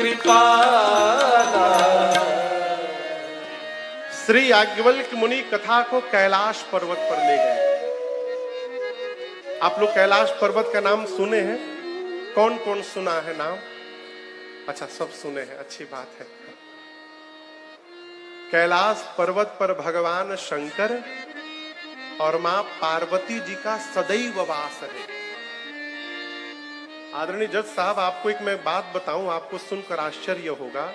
कृपाला। श्री याज्ञवल्क्य मुनि कथा को कैलाश पर्वत पर ले गए। आप लोग कैलाश पर्वत का नाम सुने हैं? कौन कौन सुना है नाम? अच्छा, सब सुने हैं, अच्छी बात है। कैलाश पर्वत पर भगवान शंकर और मां पार्वती जी का सदैव वास है। आदरणीय जज साहब, आपको एक मैं बात बताऊं, आपको सुनकर आश्चर्य होगा।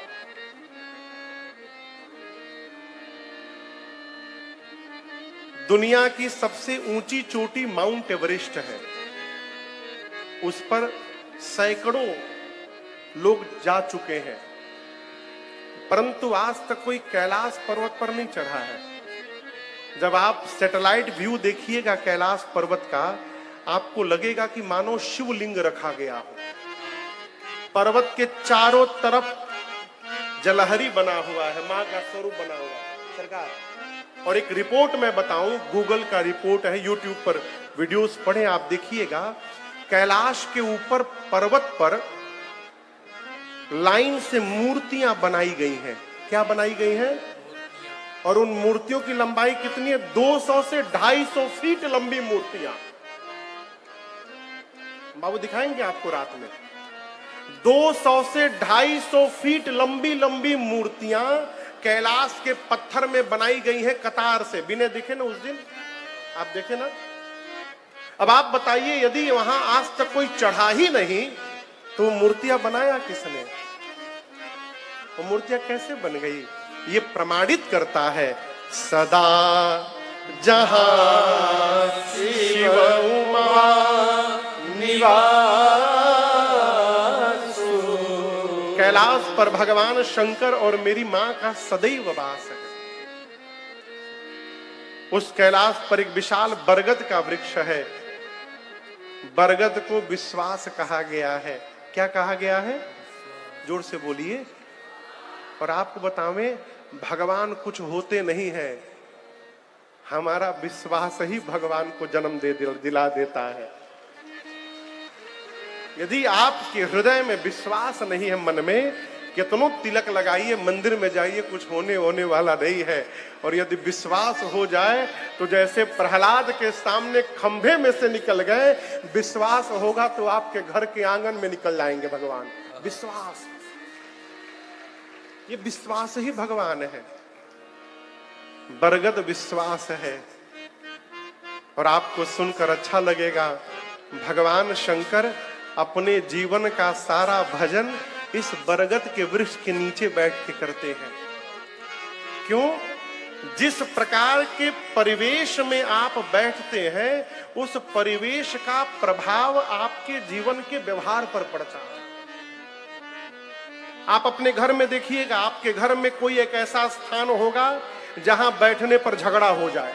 दुनिया की सबसे ऊंची चोटी माउंट एवरेस्ट है। उस पर सैकड़ों लोग जा चुके हैं, परंतु आज तक कोई कैलाश पर्वत पर नहीं चढ़ा है। जब आप सैटेलाइट व्यू देखिएगा कैलाश पर्वत का, आपको लगेगा कि मानो शिवलिंग रखा गया हो। पर्वत के चारों तरफ जलहरी बना हुआ है, मां का स्वरूप बना हुआ है सरकार। और एक रिपोर्ट मैं बताऊं, गूगल का रिपोर्ट है, यूट्यूब पर वीडियोस पढ़े आप देखिएगा। कैलाश के ऊपर पर्वत पर लाइन से मूर्तियां बनाई गई हैं। क्या बनाई गई हैं? और उन मूर्तियों की लंबाई कितनी है? 200 से 250 फीट लंबी मूर्तियां। बाबू दिखाएंगे आपको रात में। 200 से 250 फीट लंबी लंबी मूर्तियां कैलाश के पत्थर में बनाई गई हैं, कतार से। बिने दिखे ना उस दिन, आप देखे ना। अब आप बताइए, यदि वहां आज तक कोई चढ़ा ही नहीं तो मूर्तियां बनाया किसने? वो मूर्तियां कैसे बन गई? ये प्रमाणित करता है सदा जहां शिव उमा निवासु। कैलाश पर भगवान शंकर और मेरी मां का सदैव वास है। उस कैलाश पर एक विशाल बरगद का वृक्ष है। बरगद को विश्वास कहा गया है। क्या कहा गया है? जोर से बोलिए। और आपको बतावें, भगवान कुछ होते नहीं है, हमारा विश्वास ही भगवान को जन्म दिला देता है। यदि आपके हृदय में विश्वास नहीं है, मन में कितनों तिलक लगाइए, मंदिर में जाइए, कुछ होने वाला नहीं है। और यदि विश्वास हो जाए तो जैसे प्रहलाद के सामने खंभे में से निकल गए, विश्वास होगा तो आपके घर के आंगन में निकल जाएंगे भगवान। विश्वास, ये विश्वास ही भगवान है। बरगद विश्वास है। और आपको सुनकर अच्छा लगेगा, भगवान शंकर अपने जीवन का सारा भजन इस बरगद के वृक्ष के नीचे बैठ के करते हैं। क्यों? जिस प्रकार के परिवेश में आप बैठते हैं, उस परिवेश का प्रभाव आपके जीवन के व्यवहार पर पड़ता है। आप अपने घर में देखिएगा, आपके घर में कोई एक ऐसा स्थान होगा जहां बैठने पर झगड़ा हो जाए।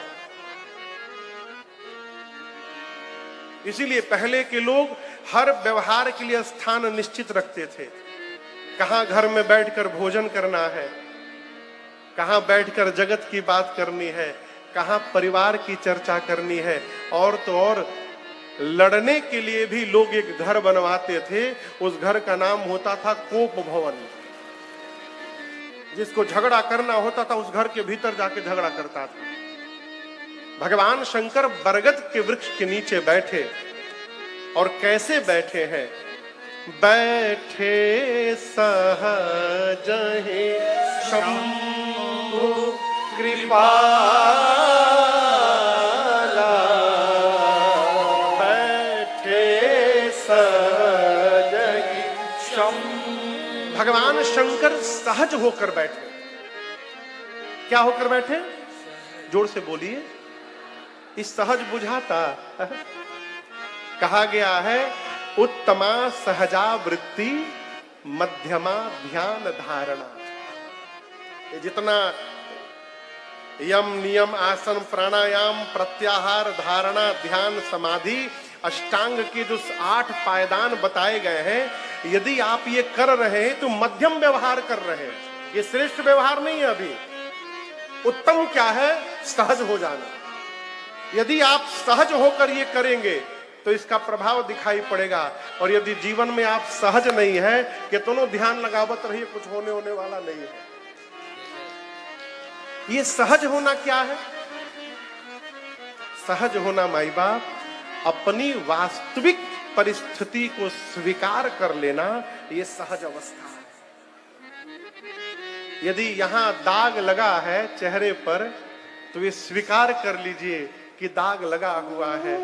इसीलिए पहले के लोग हर व्यवहार के लिए स्थान निश्चित रखते थे। कहां घर में बैठकर भोजन करना है, कहां बैठकर जगत की बात करनी है, कहां परिवार की चर्चा करनी है। और तो और लड़ने के लिए भी लोग एक घर बनवाते थे। उस घर का नाम होता था कोप भवन। जिसको झगड़ा करना होता था, उस घर के भीतर जाके झगड़ा करता था। भगवान शंकर बरगद के वृक्ष के नीचे बैठे। और कैसे बैठे हैं? बैठे सहज ही शंभु कृपाला, बैठे सहज ही शंभु। भगवान शंकर सहज होकर बैठे। क्या होकर बैठे? जोर से बोलिए। इस सहज बुझाता कहा गया है, उत्तमा सहजा वृत्ति मध्यमा ध्यान धारणा। ये जितना यम नियम आसन प्राणायाम प्रत्याहार धारणा ध्यान समाधि अष्टांग के जो 8 पायदान बताए गए हैं, यदि आप ये कर रहे हैं तो मध्यम व्यवहार कर रहे हैं। ये श्रेष्ठ व्यवहार नहीं है। अभी उत्तम क्या है? सहज हो जाना। यदि आप सहज होकर ये करेंगे तो इसका प्रभाव दिखाई पड़ेगा। और यदि जीवन में आप सहज नहीं है, कितनों ध्यान लगावत रहिए, कुछ होने वाला नहीं है। ये सहज होना क्या है? सहज होना माई बाप, अपनी वास्तविक परिस्थिति को स्वीकार कर लेना, ये सहज अवस्था है। यदि यहां दाग लगा है चेहरे पर, तो ये स्वीकार कर लीजिए कि दाग लगा हुआ है,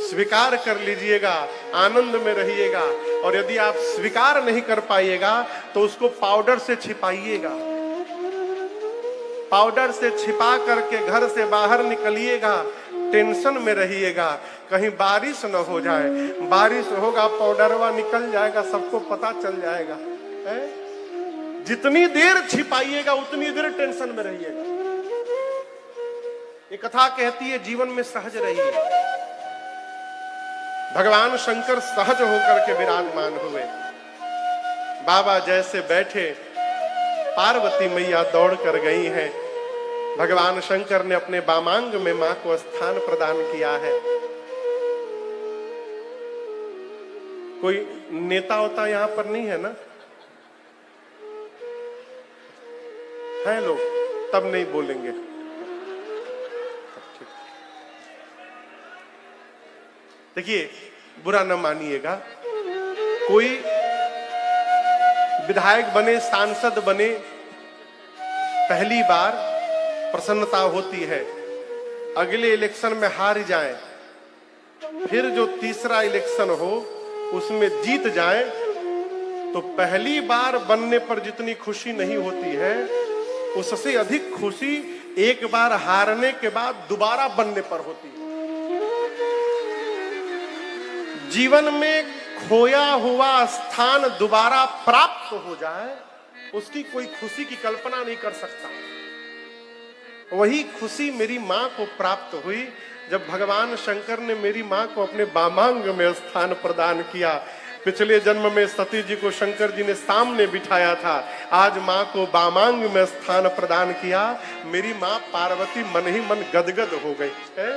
स्वीकार कर लीजिएगा, आनंद में रहिएगा। और यदि आप स्वीकार नहीं कर पाइएगा तो उसको पाउडर से छिपाइएगा, पाउडर से छिपा करके घर से बाहर निकलिएगा, टेंशन में रहिएगा कहीं बारिश न हो जाए। बारिश होगा, पाउडरवा निकल जाएगा, सबको पता चल जाएगा। जितनी देर छिपाइएगा उतनी देर टेंशन में रहिएगा। ये कथा कहती है जीवन में सहज रहिए। भगवान शंकर सहज होकर के विराजमान हुए। बाबा जैसे बैठे, पार्वती मैया दौड़ कर गई हैं। भगवान शंकर ने अपने वामांग में मां को स्थान प्रदान किया है। कोई नेता होता यहां पर नहीं है ना? है लोग, तब नहीं बोलेंगे। देखिए, बुरा न मानिएगा, कोई विधायक बने, सांसद बने, पहली बार प्रसन्नता होती है, अगले इलेक्शन में हार जाए, फिर जो तीसरा इलेक्शन हो उसमें जीत जाए, तो पहली बार बनने पर जितनी खुशी नहीं होती है, उससे अधिक खुशी एक बार हारने के बाद दोबारा बनने पर होती है। जीवन में खोया हुआ स्थान दोबारा प्राप्त हो जाए, उसकी कोई खुशी की कल्पना नहीं कर सकता। वही खुशी मेरी मां को प्राप्त हुई जब भगवान शंकर ने मेरी मां को अपने वामांग में स्थान प्रदान किया। पिछले जन्म में सती जी को शंकर जी ने सामने बिठाया था, आज मां को वामांग में स्थान प्रदान किया। मेरी मां पार्वती मन ही मन गदगद हो गई है।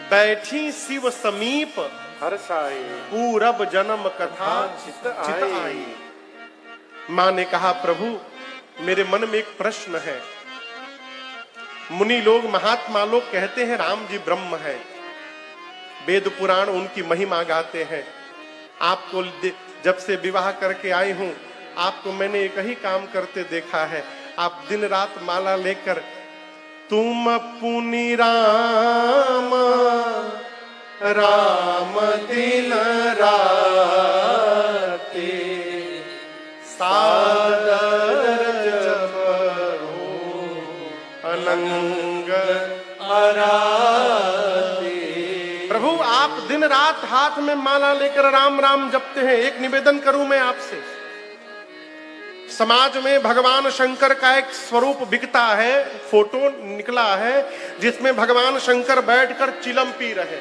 बैठी शिव समीप हर्षाई, पूरब जन्म कथा चित आई। मां ने कहा, प्रभु मेरे मन में एक प्रश्न है। मुनि लोग, महात्मा लोग कहते हैं राम जी ब्रह्म है, वेद पुराण उनकी महिमा गाते हैं। आपको जब से विवाह करके आई हूं, आपको मैंने एक ही काम करते देखा है, आप दिन रात माला लेकर तुम पुनि राम राम दिन राते सादर जपो अनंग आराते। प्रभु आप दिन रात हाथ में माला लेकर राम राम जपते हैं। एक निवेदन करूं मैं आपसे, समाज में भगवान शंकर का एक स्वरूप बिकता है, फोटो निकला है जिसमें भगवान शंकर बैठकर चिलम पी रहे।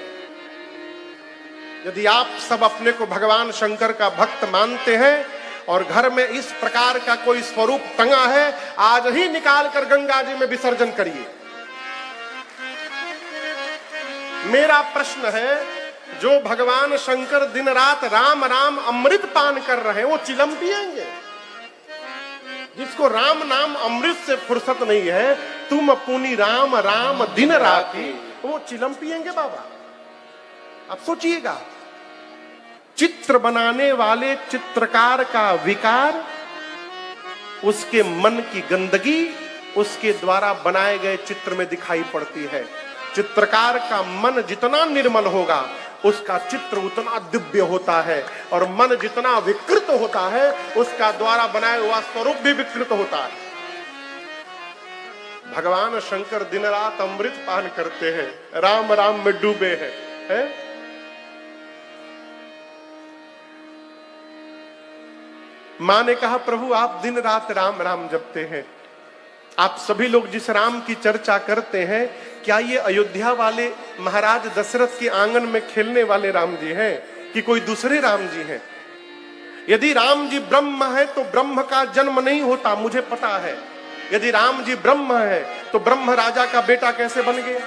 यदि आप सब अपने को भगवान शंकर का भक्त मानते हैं और घर में इस प्रकार का कोई स्वरूप टंगा है, आज ही निकाल कर गंगा जी में विसर्जन करिए। मेरा प्रश्न है, जो भगवान शंकर दिन रात राम राम अमृत पान कर रहे हैं, वो चिलम पिएंगे? जिसको राम नाम अमृत से फुर्सत नहीं है, तुम पुनि राम राम दिन राती, वो चिलम पिएंगे बाबा? आप सोचिएगा, चित्र बनाने वाले चित्रकार का विकार, उसके मन की गंदगी उसके द्वारा बनाए गए चित्र में दिखाई पड़ती है। चित्रकार का मन जितना निर्मल होगा, उसका चित्र उतना दिव्य होता है, और मन जितना विकृत होता है, उसका द्वारा बनाया हुआ स्वरूप भी विकृत होता है। भगवान शंकर दिन रात अमृत पान करते हैं, राम राम में डूबे हैं, है? मां ने कहा, प्रभु आप दिन रात राम राम जपते हैं, आप सभी लोग जिस राम की चर्चा करते हैं, क्या ये अयोध्या वाले महाराज दशरथ के आंगन में खेलने वाले राम जी हैं कि कोई दूसरे राम जी हैं? यदि राम जी ब्रह्म है तो ब्रह्म का जन्म नहीं होता, मुझे पता है। यदि राम जी ब्रह्म है तो ब्रह्म राजा का बेटा कैसे बन गया?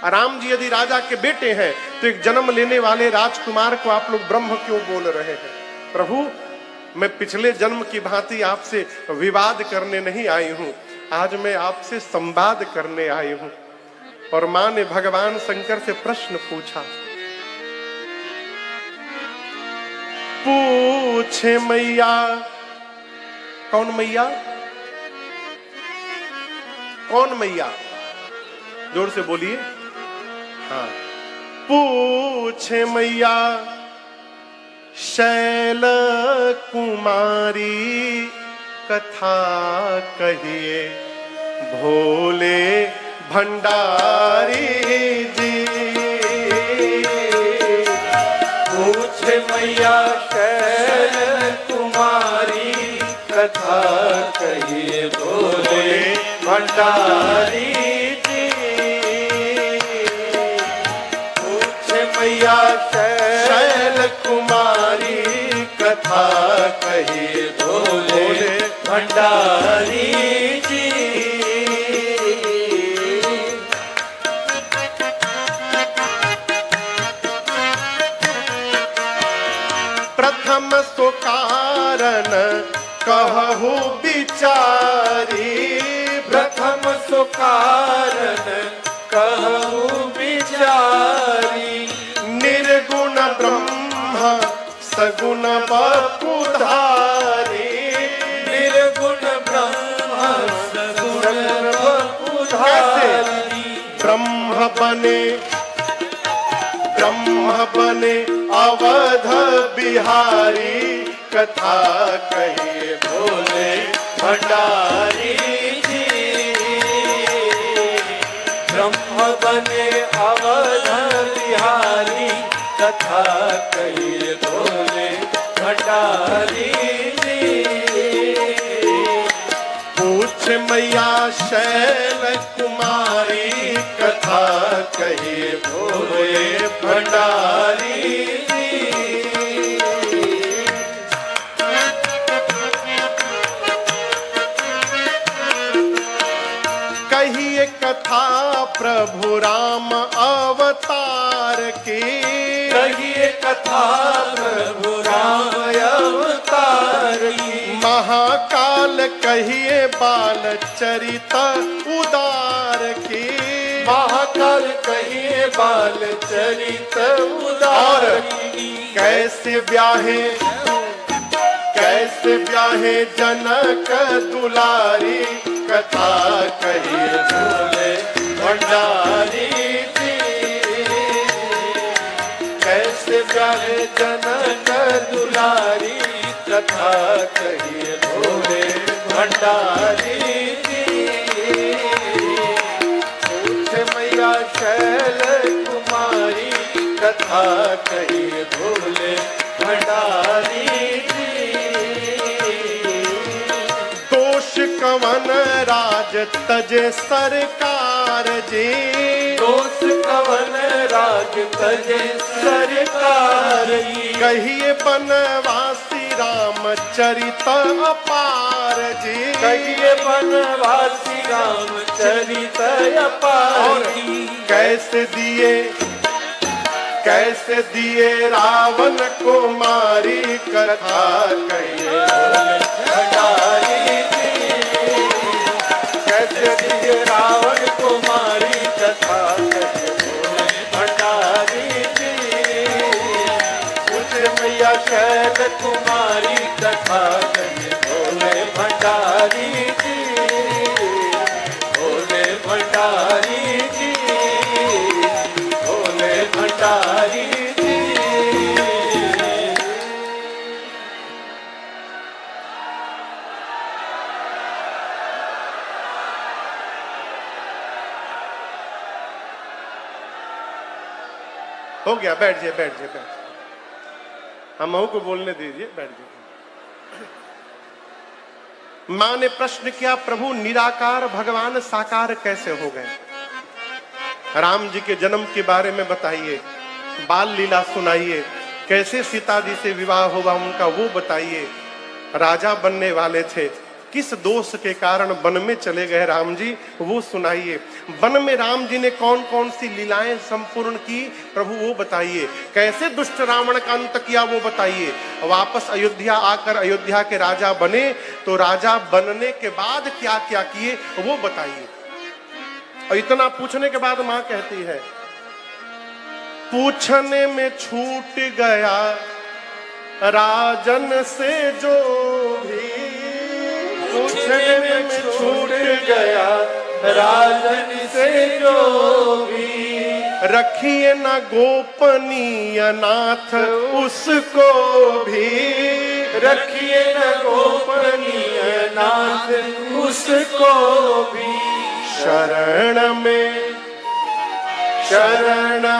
राम जी यदि राजा के बेटे हैं तो एक जन्म लेने वाले राजकुमार को आप लोग ब्रह्म क्यों बोल रहे हैं? प्रभु, मैं पिछले जन्म की भांति आपसे विवाद करने नहीं आई हूं, आज मैं आपसे संवाद करने आई हूं। और मां ने भगवान शंकर से प्रश्न पूछा। पूछे मैया, कौन मैया? कौन मैया? जोर से बोलिए। हाँ, पूछे मैया शैल कुमारी कथा कहिए भोले भंडारी जी। पूछे मैया शैल कुमारी कथा कहिए भोले भंडारी जी। पूछे मैया शैल कुमारी कथा कहिए भोले भंडारी जी। प्रथम सो कारण कहु बिचारी। प्रथम सो कारण कहु बिचारी। निर्गुण ब्रह्म सगुण बपुधारी। निर्गुण ब्रह्म सगुण बपुधारी। ब्रह्म बने अवध बिहारी कथा कहिए भोले भंडारी जी। ब्रह्म बने अवध बिहारी कथा कहिए भोले भंडारी जी। पूछ मैया शैल कुमारी कथा कहिए भोले भंडारी जी। कहिए कथा प्रभु राम अवतार की। कहिए कथा प्रभु राम अवतार की। महाकाल कहिए बाल चरित उदार की। महाकाल कहिए बाल चरित उदार की। कैसे ब्याहे जनक दुलारी कथा कहिए भोले भंडारी जी। कैसे ब्याहे जनक दुलारी कथा कहिए भोले भंडारी जी। पूछे मैया शैल कुमारी कथा कहिए भोले भंडारी जी। दोष कवन राज तजे सरकार जी। दोष कवन राज तजे सरकार जी। कहिए बनवासी रामचरित अपार जी। कहिए बनवासी रामचरित अपार जी। कैसे दिए रावण को मारी कथा कहिए भोले भंडारी जी। कैसे दिए रावण को मारी कथा कहिए भोले भंडारी जी। पूछे मैया शैल कुमारी कथा कहिए भोले भंडारी जी। भोले भंडारी जी। भोले भंडारी जी। हो गया, बैठ जाइए। हम को बोलने दीजिए, बैठ जाइए। मां ने प्रश्न किया, प्रभु निराकार भगवान साकार कैसे हो गए? राम जी के जन्म के बारे में बताइए, बाल लीला सुनाइए, कैसे सीता जी से विवाह हुआ उनका वो बताइए। राजा बनने वाले थे, किस दोष के कारण वन में चले गए राम जी, वो सुनाइए। वन में राम जी ने कौन कौन सी लीलाएं संपूर्ण की प्रभु वो बताइए। कैसे दुष्ट रावण का अंत किया वो बताइए। वापस अयोध्या आकर अयोध्या के राजा बने तो राजा बनने के बाद क्या क्या किए वो बताइए। और इतना पूछने के बाद मां कहती है, पूछने में छूट गया राजन से जो भी, पूछने में छूट गया राजन से जो भी, रखिए न गोपनीय नाथ उसको भी, रखिए न गोपनीय नाथ उसको भी। शरण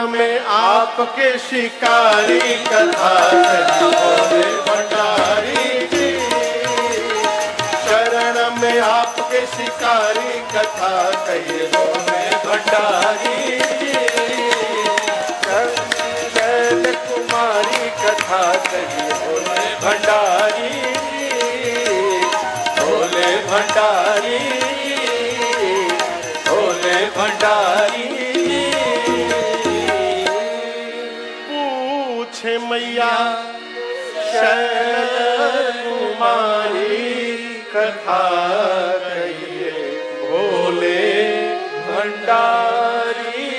में आपके शिकारी कथा बोले भंडारी जी, शरण में आपके शिकारी कथा कहिए बोले भंडारी जी, शैल कुमारी कथा कहिए बोले भंडारी जी, बोले भंडारी, बोले भंडारी। पूछे मैया शैल कुमारी कथा कहिए भोले भंडारी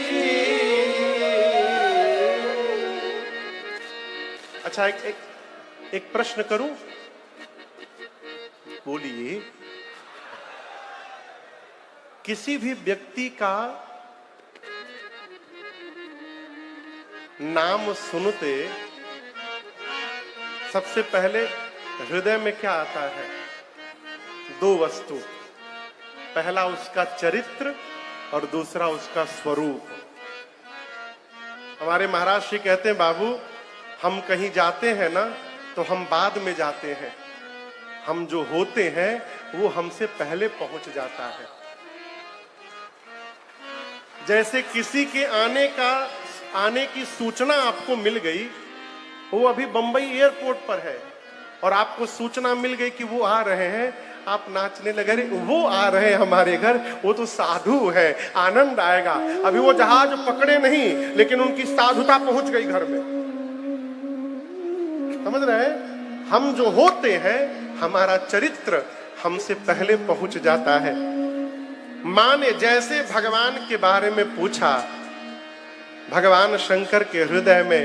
जी। अच्छा, एक प्रश्न करूं, बोलिए। किसी भी व्यक्ति का नाम सुनते सबसे पहले हृदय में क्या आता है? दो वस्तु, पहला उसका चरित्र और दूसरा उसका स्वरूप। हमारे महाराज श्री कहते हैं, बाबू हम कहीं जाते हैं ना तो हम बाद में जाते हैं, हम जो होते हैं वो हमसे पहले पहुंच जाता है। जैसे किसी के आने की सूचना आपको मिल गई, वो अभी बंबई एयरपोर्ट पर है और आपको सूचना मिल गई कि वो आ रहे हैं, आप नाचने लगे, वो आ रहे हैं हमारे घर, वो तो साधु है, आनंद आएगा। अभी वो जहाज पकड़े नहीं लेकिन उनकी साधुता पहुंच गई घर में। समझ रहे हैं? हम जो होते हैं, हमारा चरित्र हमसे पहले पहुंच जाता है। मां ने जैसे भगवान के बारे में पूछा, भगवान शंकर के हृदय में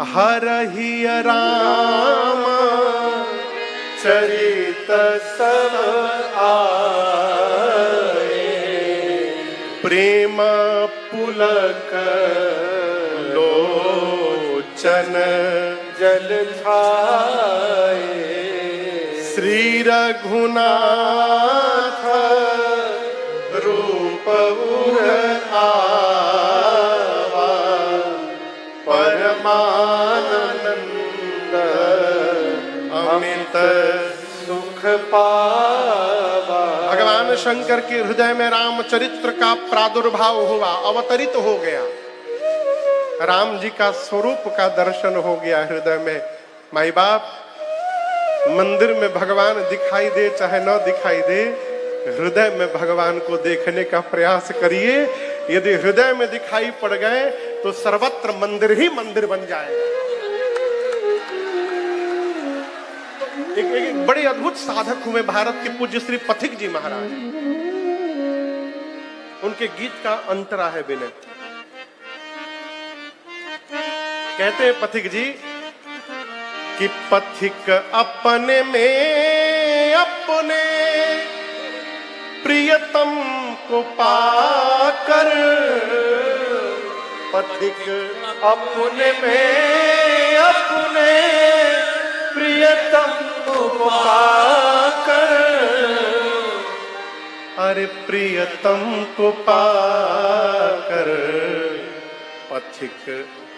हरहि राम चरित सब आए, प्रेम पुलक लोचन जल छाए, श्री रघुनाथ रूप उर आवा, परमानंद अमित सुख पावा। भगवान शंकर के हृदय में रामचरित्र का प्रादुर्भाव हुआ, अवतरित हो गया। राम जी का स्वरूप का दर्शन हो गया हृदय में। माई बाप, मंदिर में भगवान दिखाई दे चाहे न दिखाई दे, हृदय में भगवान को देखने का प्रयास करिए। यदि हृदय में दिखाई पड़ गए तो सर्वत्र मंदिर ही मंदिर बन जाएगा। एक बड़े अद्भुत साधक हुए भारत के पूज्य श्री पथिक जी महाराज। उनके गीत का अंतरा है विनय। कहते हैं पथिक जी कि पथिक अपने में अपने प्रियतम को पाकर, पथिक अपने में अपने प्रियतम को पाकर, अरे प्रियतम को पाकर, पथिक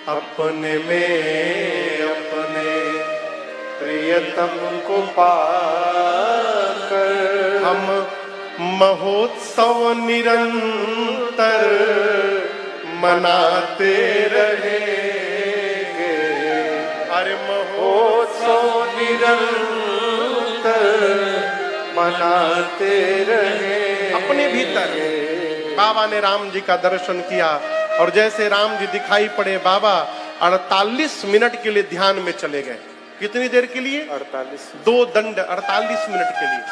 अपने में अपने प्रियतम को पाकर, हम महोत्सव निरंतर मनाते रहेंगे। अरे महोत्सव निरंतर मनाते रहे। अपने भीतर बाबा ने राम जी का दर्शन किया और जैसे राम जी दिखाई पड़े बाबा 48 मिनट के लिए ध्यान में चले गए। कितनी देर के लिए? 48। 2 दंड 48 मिनट के लिए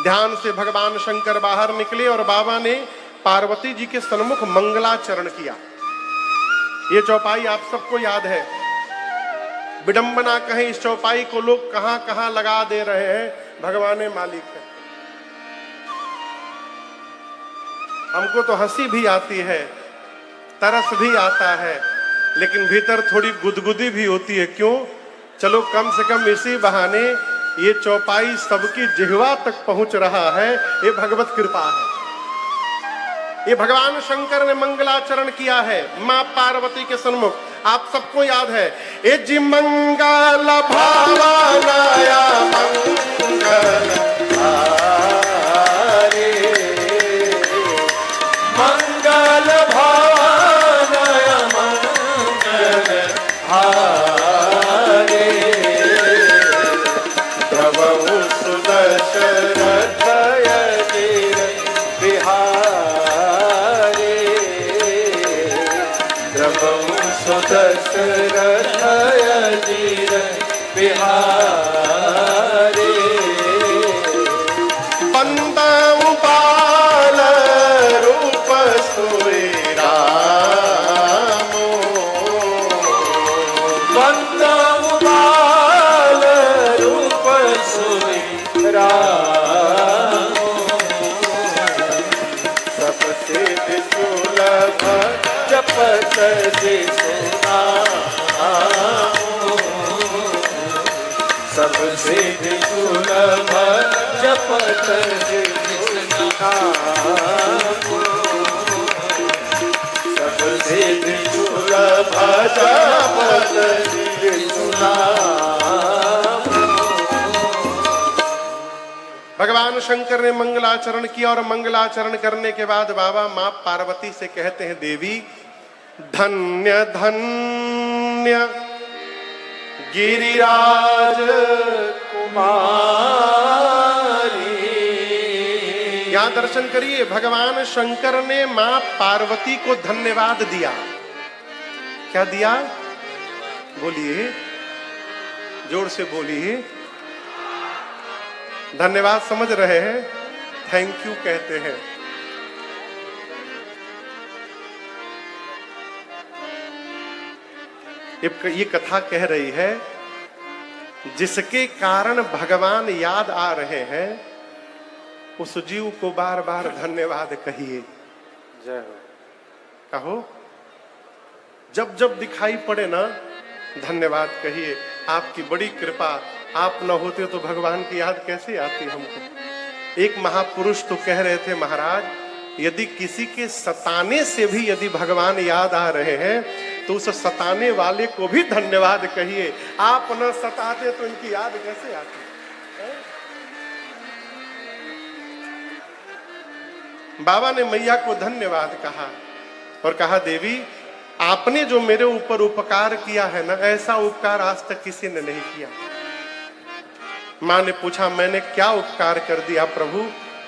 ध्यान से भगवान शंकर बाहर निकले और बाबा ने पार्वती जी के सन्मुख मंगलाचरण किया। ये चौपाई आप सबको याद है। विडंबना कहें, इस चौपाई को लोग कहां कहां लगा दे रहे हैं, भगवान मालिक है। हमको तो हंसी भी आती है, तरस भी आता है, लेकिन भीतर थोड़ी गुदगुदी भी होती है। क्यों? चलो कम से कम इसी बहाने ये चौपाई सबकी जिह्वा तक पहुंच रहा है, ये भगवत कृपा है। ये भगवान शंकर ने मंगलाचरण किया है मां पार्वती के सन्मुख। आप सबको याद है, ए जी मंगल भावनाया मंगल हारे, मंगल भावनाया मंगल हारे, प्रभु सुदशरथ यतिर बिहारे, प्रभु सुदशरथ यतिर बिहारे, बंदाऊ बाल रूप सोई रामो, बंदाऊ बाल रूप सोई रामो, सबसे सुलभ जपत जिसु नामो, सबसे सुलभ जपत जिसु नामो, सबसे सुलभ जपत जिसु नामो। भगवान शंकर ने मंगलाचरण किया और मंगलाचरण करने के बाद बाबा मां पार्वती से कहते हैं, देवी धन्य धन्य गिरिराज कुमारी। यहां दर्शन करिए, भगवान शंकर ने मां पार्वती को धन्यवाद दिया। क्या दिया? बोलिए, जोर से बोलिए। धन्यवाद समझ रहे हैं? थैंक यू कहते हैं। ये कथा कह रही है, जिसके कारण भगवान याद आ रहे हैं, उस जीव को बार बार धन्यवाद कहिए। जय हो। कहो, जब जब दिखाई पड़े ना, धन्यवाद कहिए। आपकी बड़ी कृपा, आप न होते तो भगवान की याद कैसे आती हमको। एक महापुरुष तो कह रहे थे, महाराज यदि किसी के सताने से भी यदि भगवान याद आ रहे हैं तो उस सताने वाले को भी धन्यवाद कहिए। आप न सताते तो इनकी याद कैसे आती। बाबा ने मैया को धन्यवाद कहा और कहा, देवी आपने जो मेरे ऊपर उपकार किया है ना, ऐसा उपकार आज तक किसी ने नहीं किया। मां ने पूछा, मैंने क्या उपकार कर दिया प्रभु?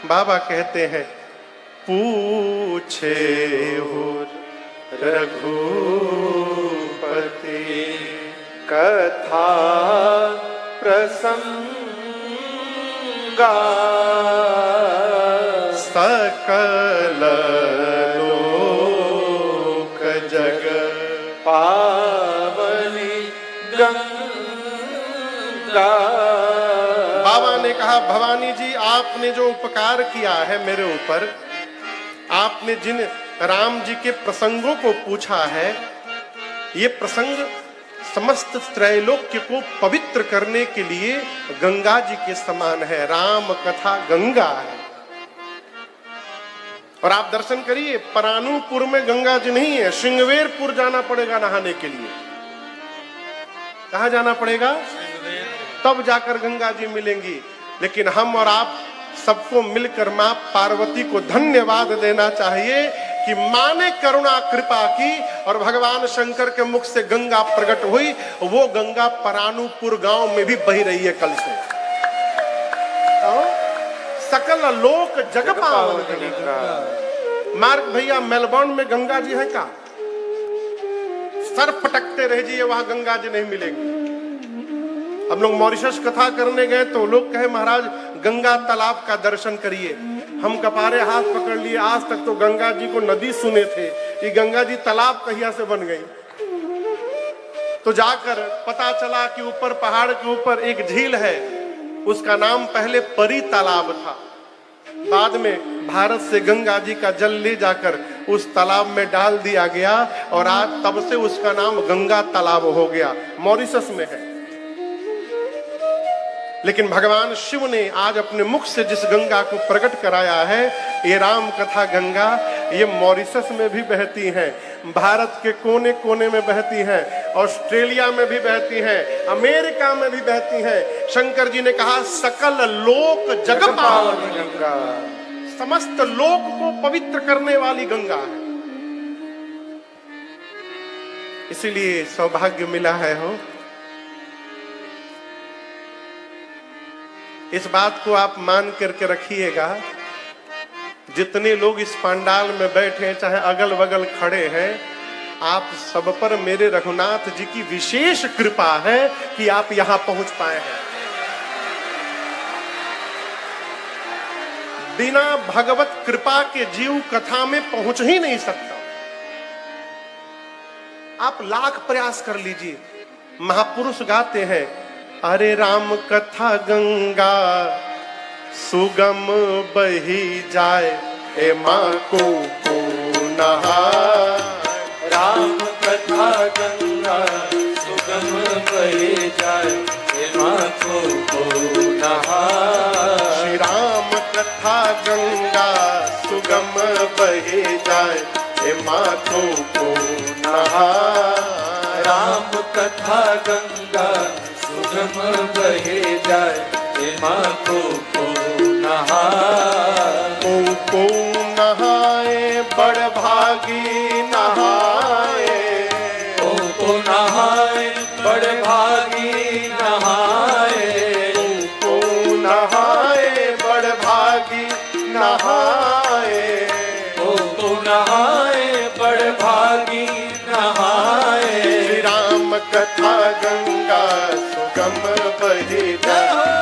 बाबा कहते हैं, पूछे हो रघुपति कथा प्रसंगा, सकल लोक जग पावनी गंगा। बाबा ने कहा, भवानी जी आपने जो उपकार किया है मेरे ऊपर, आपने जिन राम जी के प्रसंगों को पूछा है, ये प्रसंग समस्त त्रैलोक्य को पवित्र करने के लिए गंगा जी के समान है। राम कथा गंगा है। और आप दर्शन करिए, परानुपुर में गंगा जी नहीं है, श्रृंगवेरपुर जाना पड़ेगा नहाने के लिए। कहां जाना पड़ेगा? तब जाकर गंगा जी मिलेंगी। लेकिन हम और आप सबको मिलकर मां पार्वती को धन्यवाद देना चाहिए कि मां ने करुणा कृपा की और भगवान शंकर के मुख से गंगा प्रकट हुई। वो गंगा परानुपुर गांव में भी बही रही है कल से। सकल लोक जग पावन गंगा। मार्क भैया मेलबर्न में गंगा जी है का? सर पटकते रह जाइए, वहां गंगा जी नहीं मिलेंगी। हम लोग मॉरिशस कथा करने गए तो लोग कहे महाराज गंगा तालाब का दर्शन करिए। हम कपारे हाथ पकड़ लिए, आज तक तो गंगा जी को नदी सुने थे, ये गंगा जी तालाब कहिया से बन गई। तो जाकर पता चला कि ऊपर पहाड़ के ऊपर एक झील है, उसका नाम पहले परी तालाब था। बाद में भारत से गंगा जी का जल ले जाकर उस तालाब में डाल दिया गया और आज तब से उसका नाम गंगा तालाब हो गया। मॉरिशस में है। लेकिन भगवान शिव ने आज अपने मुख से जिस गंगा को प्रकट कराया है, ये राम कथा गंगा, ये मॉरिशस में भी बहती हैं, भारत के कोने कोने में बहती हैं, ऑस्ट्रेलिया में भी बहती हैं, अमेरिका में भी बहती हैं। शंकर जी ने कहा सकल लोक जग पावन गंगा, समस्त लोक को पवित्र करने वाली गंगा है। इसीलिए सौभाग्य मिला है हो। इस बात को आप मान करके रखिएगा, जितने लोग इस पंडाल में बैठे हैं, चाहे अगल बगल खड़े हैं, आप सब पर मेरे रघुनाथ जी की विशेष कृपा है कि आप यहां पहुंच पाए हैं। बिना भगवत कृपा के जीव कथा में पहुंच ही नहीं सकता। आप लाख प्रयास कर लीजिए। महापुरुष गाते हैं, अरे राम कथा गंगा सुगम बही जाए, ए माँ को नहाए। राम कथा गंगा सुगम बही जाए, ए माँ को नहाए। श्री राम कथा गंगा सुगम बही जाए, ए माँ को नहाए। राम कथा गंगा सुगम बहे जाए, हे माँ को नहाए। को नहाए बड़ भागी नहाए, को नहाए बड़ भागी नहाए। को नहाए बड़ भागी नहाए। को नहाए बड़ भागी नहाए। श्री राम कथा गंगा सुगम बही जाए,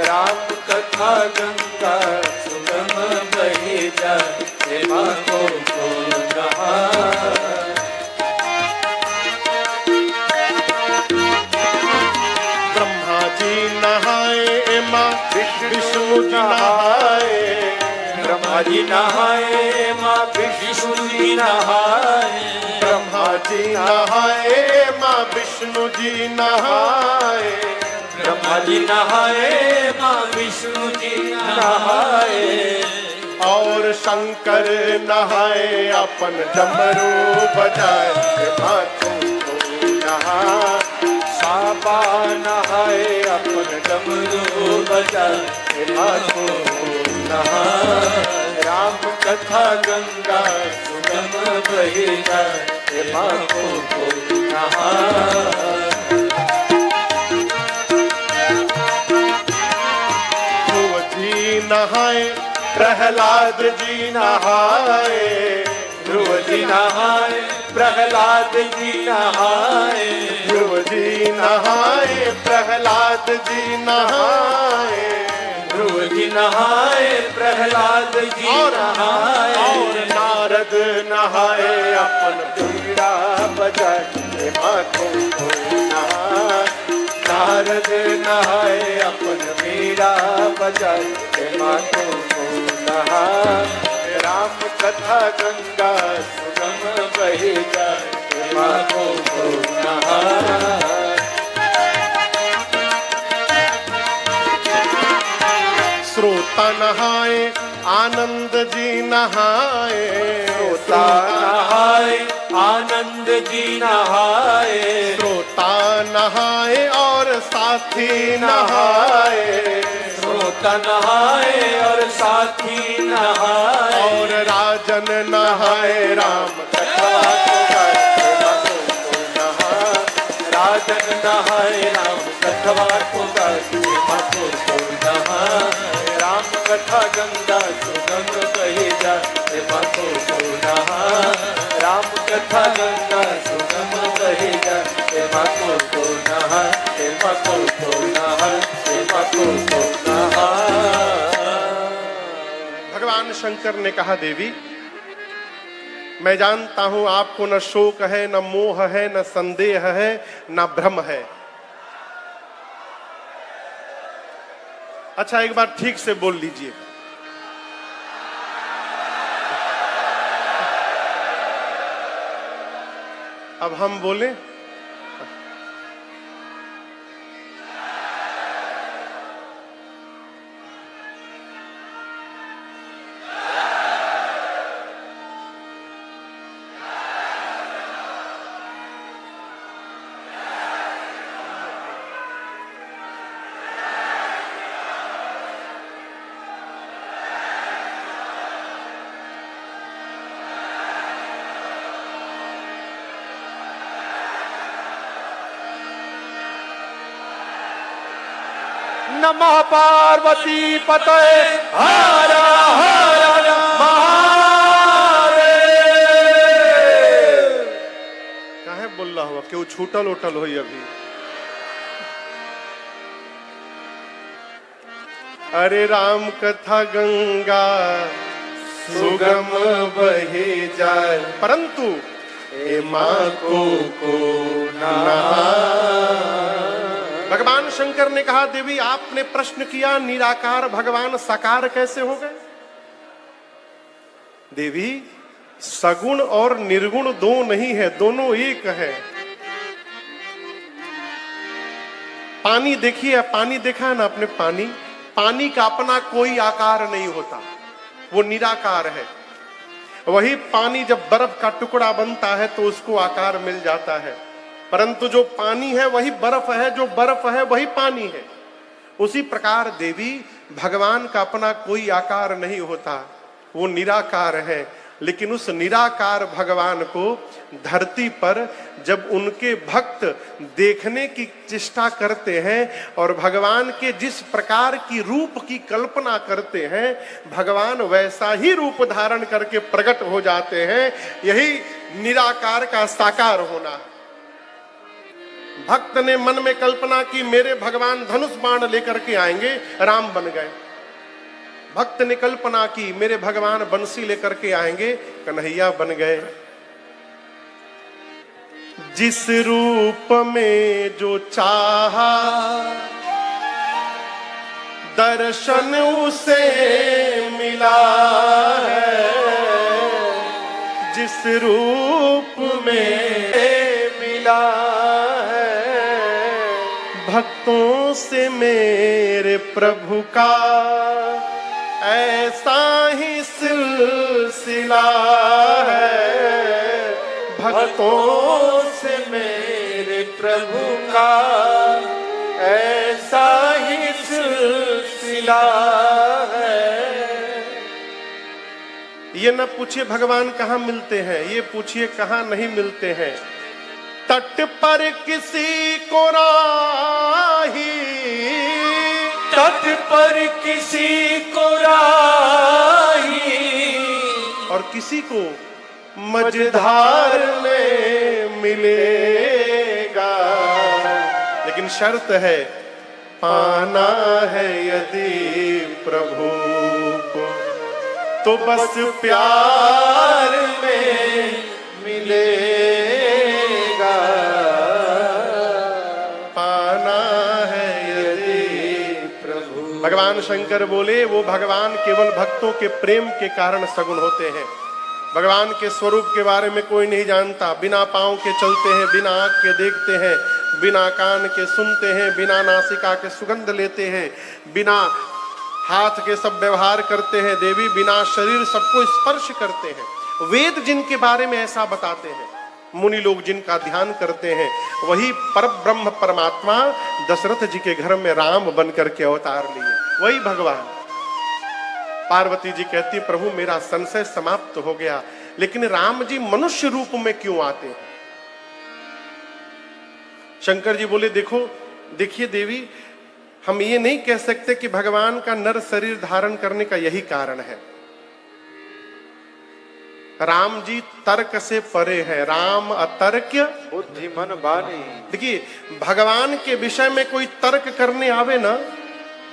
राम कथा गंगा सुगम बही जाए, हे माँ को नहाए। ब्रह्मा जी नहाए, माँ विष्णु जी नहाए। ब्रह्मा जी नहाए, माँ विष्णु जी नहाए। ब्रह्मा जी नहाए, माँ विष्णु जी नहाए। ब्रह्मा जी नहाए, माँ विष्णु जी नहाए। और शंकर नहाए, अपन डमरू बजाए, माथों को नहाए। बाबा नहाए, अपन डमरू बजाए, माथों को नहाए। राम कथा गंगा सुगम बही जाए, हे माँ को नहाए। ध्रुव जी नहाए, प्रहलाद जी नहाए। ध्रुव जी नहाए, प्रहलाद जी नहाए। ध्रुव जी नहाए, प्रहलाद जी नहाए। ध्रुव जी नहाए, प्रहलाद जी नहाए। और नारद नहाए, अपन बीड़ा बजाए, माथों को नहाए। नारद नहाए, अपन बीड़ा बजाए, माथों को नहाए। राम कथा गंगा सुगम बही जाए, माथों को नहाए। श्रोता नहाए, आनंद जी नहाए। श्रोता नहाए, आनंद जी नहाए। श्रोता नहाए और साथी नहाए। श्रोता नहाए और साथी नहाए। और राजन नहाए, राम कथा को गाए, जन नहाए राम कथवा को गाती माको को नहाए राम कथा गंगा सुगम बहे जाए माको को नहाए राम कथा गंगा सुगम बहे जाए माको को नहाए माको को नहाए माको को नहाए। भगवान शंकर ने कहा देवी मैं जानता हूं आपको न शोक है, न मोह है, न संदेह है, न भ्रम है। अच्छा एक बार ठीक से बोल लीजिए। अब हम बोले नमः पार्वती पतये हर हर महादेव। काहे बोल रहा हुआ क्यों छूटल उटल हो अभी। अरे राम कथा गंगा सुगम बहे जाए परंतु ए माँ को नहाए। भगवान शंकर ने कहा देवी आपने प्रश्न किया निराकार भगवान साकार कैसे हो गए। देवी सगुण और निर्गुण दो नहीं है, दोनों एक है। पानी देखिए, पानी देखा है ना आपने, पानी का अपना कोई आकार नहीं होता, वो निराकार है। वही पानी जब बर्फ का टुकड़ा बनता है तो उसको आकार मिल जाता है, परंतु जो पानी है वही बर्फ है, जो बर्फ है वही पानी है। उसी प्रकार देवी भगवान का अपना कोई आकार नहीं होता, वो निराकार है। लेकिन उस निराकार भगवान को धरती पर जब उनके भक्त देखने की चेष्टा करते हैं और भगवान के जिस प्रकार की रूप की कल्पना करते हैं, भगवान वैसा ही रूप धारण करके प्रकट हो जाते हैं। यही निराकार का साकार होना है। भक्त ने मन में कल्पना की मेरे भगवान धनुष बाण लेकर के आएंगे, राम बन गए। भक्त ने कल्पना की मेरे भगवान बंसी लेकर के आएंगे, कन्हैया बन गए। जिस रूप में जो चाहा दर्शन उसे मिला है, जिस रूप में मिला भक्तों से मेरे प्रभु का ऐसा ही सिलसिला है। भक्तों से मेरे प्रभु का ऐसा ही सिलसिला है। ये न पूछिए भगवान कहाँ मिलते हैं, ये पूछिए कहाँ नहीं मिलते हैं। तट पर किसी को राही, तट पर किसी को राही, और किसी को मझधार में मिलेगा। लेकिन शर्त है, पाना है यदि प्रभु को तो बस प्यार में मिलेगा। भगवान शंकर बोले वो भगवान केवल भक्तों के प्रेम के कारण सगुण होते हैं। भगवान के स्वरूप के बारे में कोई नहीं जानता। बिना पांव के चलते हैं, बिना आँख के देखते हैं, बिना कान के सुनते हैं, बिना नासिका के सुगंध लेते हैं, बिना हाथ के सब व्यवहार करते हैं देवी, बिना शरीर सबको स्पर्श करते हैं। वेद जिनके बारे में ऐसा बताते हैं, मुनि लोग जिनका ध्यान करते हैं, वही परब्रह्म परमात्मा दशरथ जी के घर में राम बनकर के अवतार लिए, वही भगवान। पार्वती जी कहती प्रभु मेरा संशय समाप्त हो गया, लेकिन राम जी मनुष्य रूप में क्यों आते हैं? शंकर जी बोले देखो, देखिए देवी, हम ये नहीं कह सकते कि भगवान का नर शरीर धारण करने का यही कारण है। राम जी तर्क से परे है, राम अतर्क्य बुद्धि मन बानी। देखिए, भगवान के विषय में कोई तर्क करने आवे ना,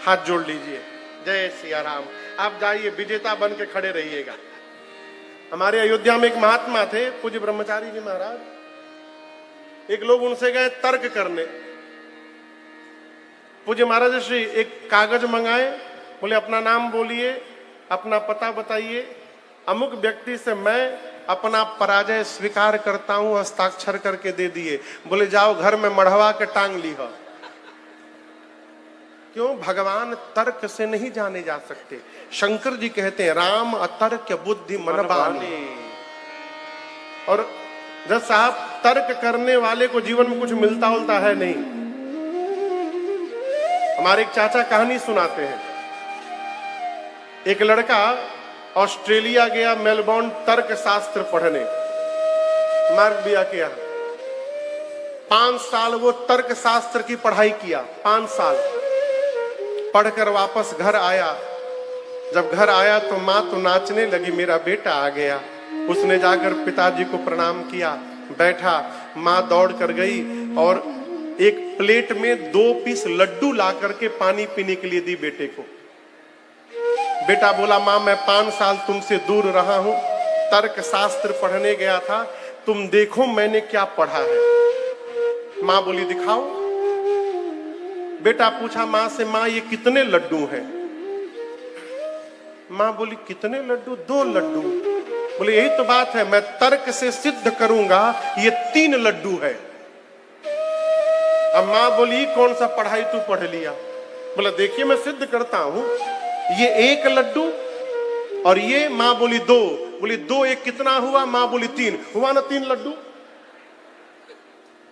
हाथ जोड़ लीजिए, जय सिया राम। आप जाइए, विजेता बन के खड़े रहिएगा। हमारे अयोध्या में एक महात्मा थे, पूज्य ब्रह्मचारी जी महाराज। एक लोग उनसे गए तर्क करने। पूज्य महाराज श्री एक कागज मंगाए, बोले अपना नाम बोलिए, अपना पता बताइए, अमुक व्यक्ति से मैं अपना पराजय स्वीकार करता हूं, हस्ताक्षर करके दे दिए। बोले जाओ घर में मढ़वा के टांग ली हो। क्यों? भगवान तर्क से नहीं जाने जा सकते। शंकर जी कहते हैं राम अतर्क बुद्धि मन बानी। और जब साहब तर्क करने वाले को जीवन में कुछ मिलता उलता है नहीं। हमारे एक चाचा कहानी सुनाते हैं। एक लड़का ऑस्ट्रेलिया गया, मेलबोर्न, तर्क शास्त्र पढ़ने, मार्क बिया के यहाँ 5 साल वो तर्क शास्त्र की पढ़ाई किया। 5 साल पढ़कर वापस घर आया। जब घर आया तो माँ तो नाचने लगी, मेरा बेटा आ गया। उसने जाकर पिताजी को प्रणाम किया, बैठा। माँ दौड़ कर गई और एक प्लेट में 2 पीस लड्डू ला करके पानी पीने के लिए दी बेटे को। बेटा बोला माँ मैं 5 साल तुमसे दूर रहा हूं, तर्क शास्त्र पढ़ने गया था, तुम देखो मैंने क्या पढ़ा है। माँ बोली दिखाओ। बेटा पूछा माँ से, माँ ये कितने लड्डू हैं? माँ बोली कितने लड्डू? 2 लड्डू। बोले यही तो बात है, मैं तर्क से सिद्ध करूंगा ये 3 लड्डू है। अब माँ बोली कौन सा पढ़ाई तू पढ़ लिया? बोला देखिए मैं सिद्ध करता हूं, ये 1 लड्डू और ये, माँ बोली 2। बोली 2 1 कितना हुआ? माँ बोली 3 हुआ ना, 3 लड्डू।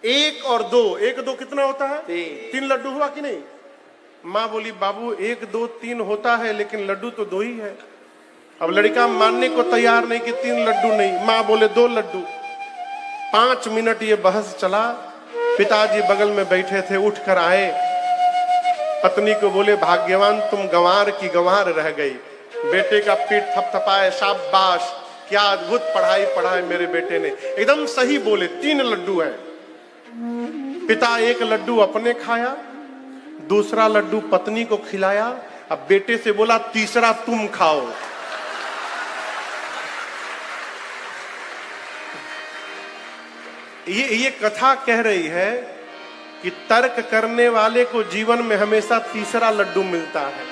1 और 2, 1 2 कितना होता है? 3 लड्डू हुआ कि नहीं? माँ बोली बाबू 1 2 3 होता है, लेकिन लड्डू तो 2 ही है। अब लड़का मानने को तैयार नहीं कि 3 लड्डू नहीं। माँ बोले 2 लड्डू। 5 मिनट ये बहस चला। पिताजी बगल में बैठे थे, उठकर आए, पत्नी को बोले भाग्यवान तुम गंवार की गंवार रह गई। बेटे का पीठ थपथपाए, शाबाश क्या अद्भुत पढ़ाई पढ़ाए मेरे बेटे ने, एकदम सही बोले, 3 लड्डू है। पिता 1 लड्डू अपने खाया, दूसरा लड्डू पत्नी को खिलाया। अब बेटे से बोला तीसरा तुम खाओ। ये कथा कह रही है कि तर्क करने वाले को जीवन में हमेशा तीसरा लड्डू मिलता है।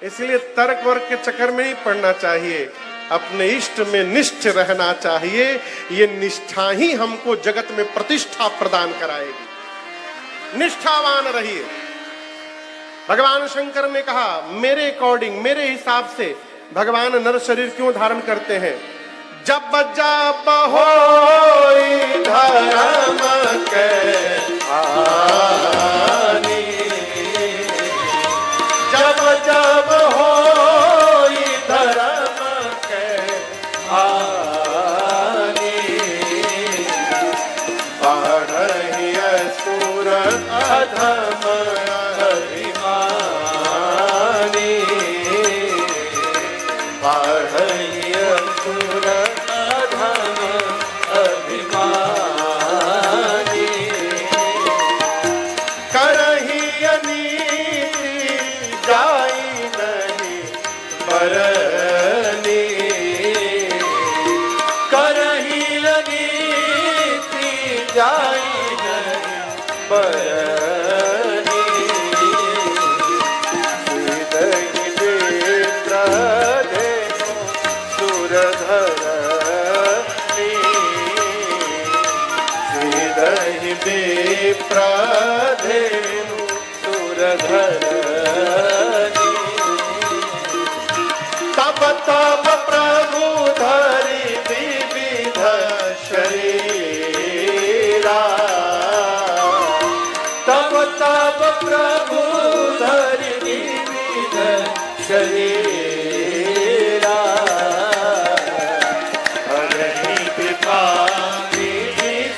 इसलिए तर्क वर्क के चक्कर में नहीं पड़ना चाहिए, अपने इष्ट में निष्ठ रहना चाहिए। ये निष्ठा ही हमको जगत में प्रतिष्ठा प्रदान कराएगी। निष्ठावान रहिए। भगवान शंकर ने कहा मेरे अकॉर्डिंग, मेरे हिसाब से भगवान नर शरीर क्यों धारण करते हैं? जब जब होई धर्म के हानि, जब जब होई धर्म के हानि, बढ़हि असुर अधम अभिमानी, बढ़हि असुर प्राधेनु सुरधरनी, तब तब प्रभु धरि विविध शरीरा, तब तब प्रभु धरि विविध शरीरा, हरहि कृपा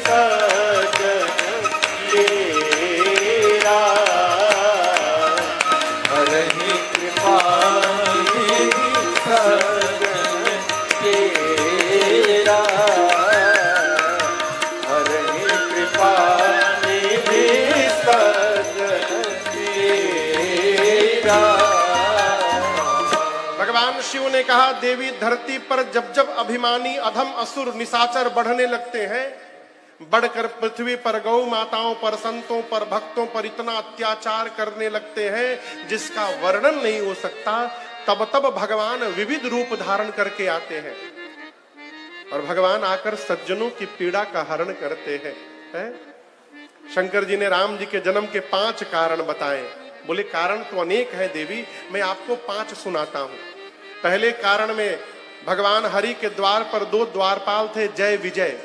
सजन भगवान शिव ने कहा, देवी धरती पर जब जब अभिमानी अधम असुर निशाचर बढ़ने लगते हैं, बढ़कर पृथ्वी पर गौ माताओं पर, संतों पर, भक्तों पर इतना अत्याचार करने लगते हैं जिसका वर्णन नहीं हो सकता, तब तब भगवान विविध रूप धारण करके आते हैं और भगवान आकर सज्जनों की पीड़ा का हरण करते हैं। शंकर जी ने राम जी के जन्म के 5 कारण बताए। बोले कारण तो अनेक है देवी, मैं आपको 5 सुनाता हूं। पहले कारण में भगवान हरि के द्वार पर 2 द्वारपाल थे, जय विजय।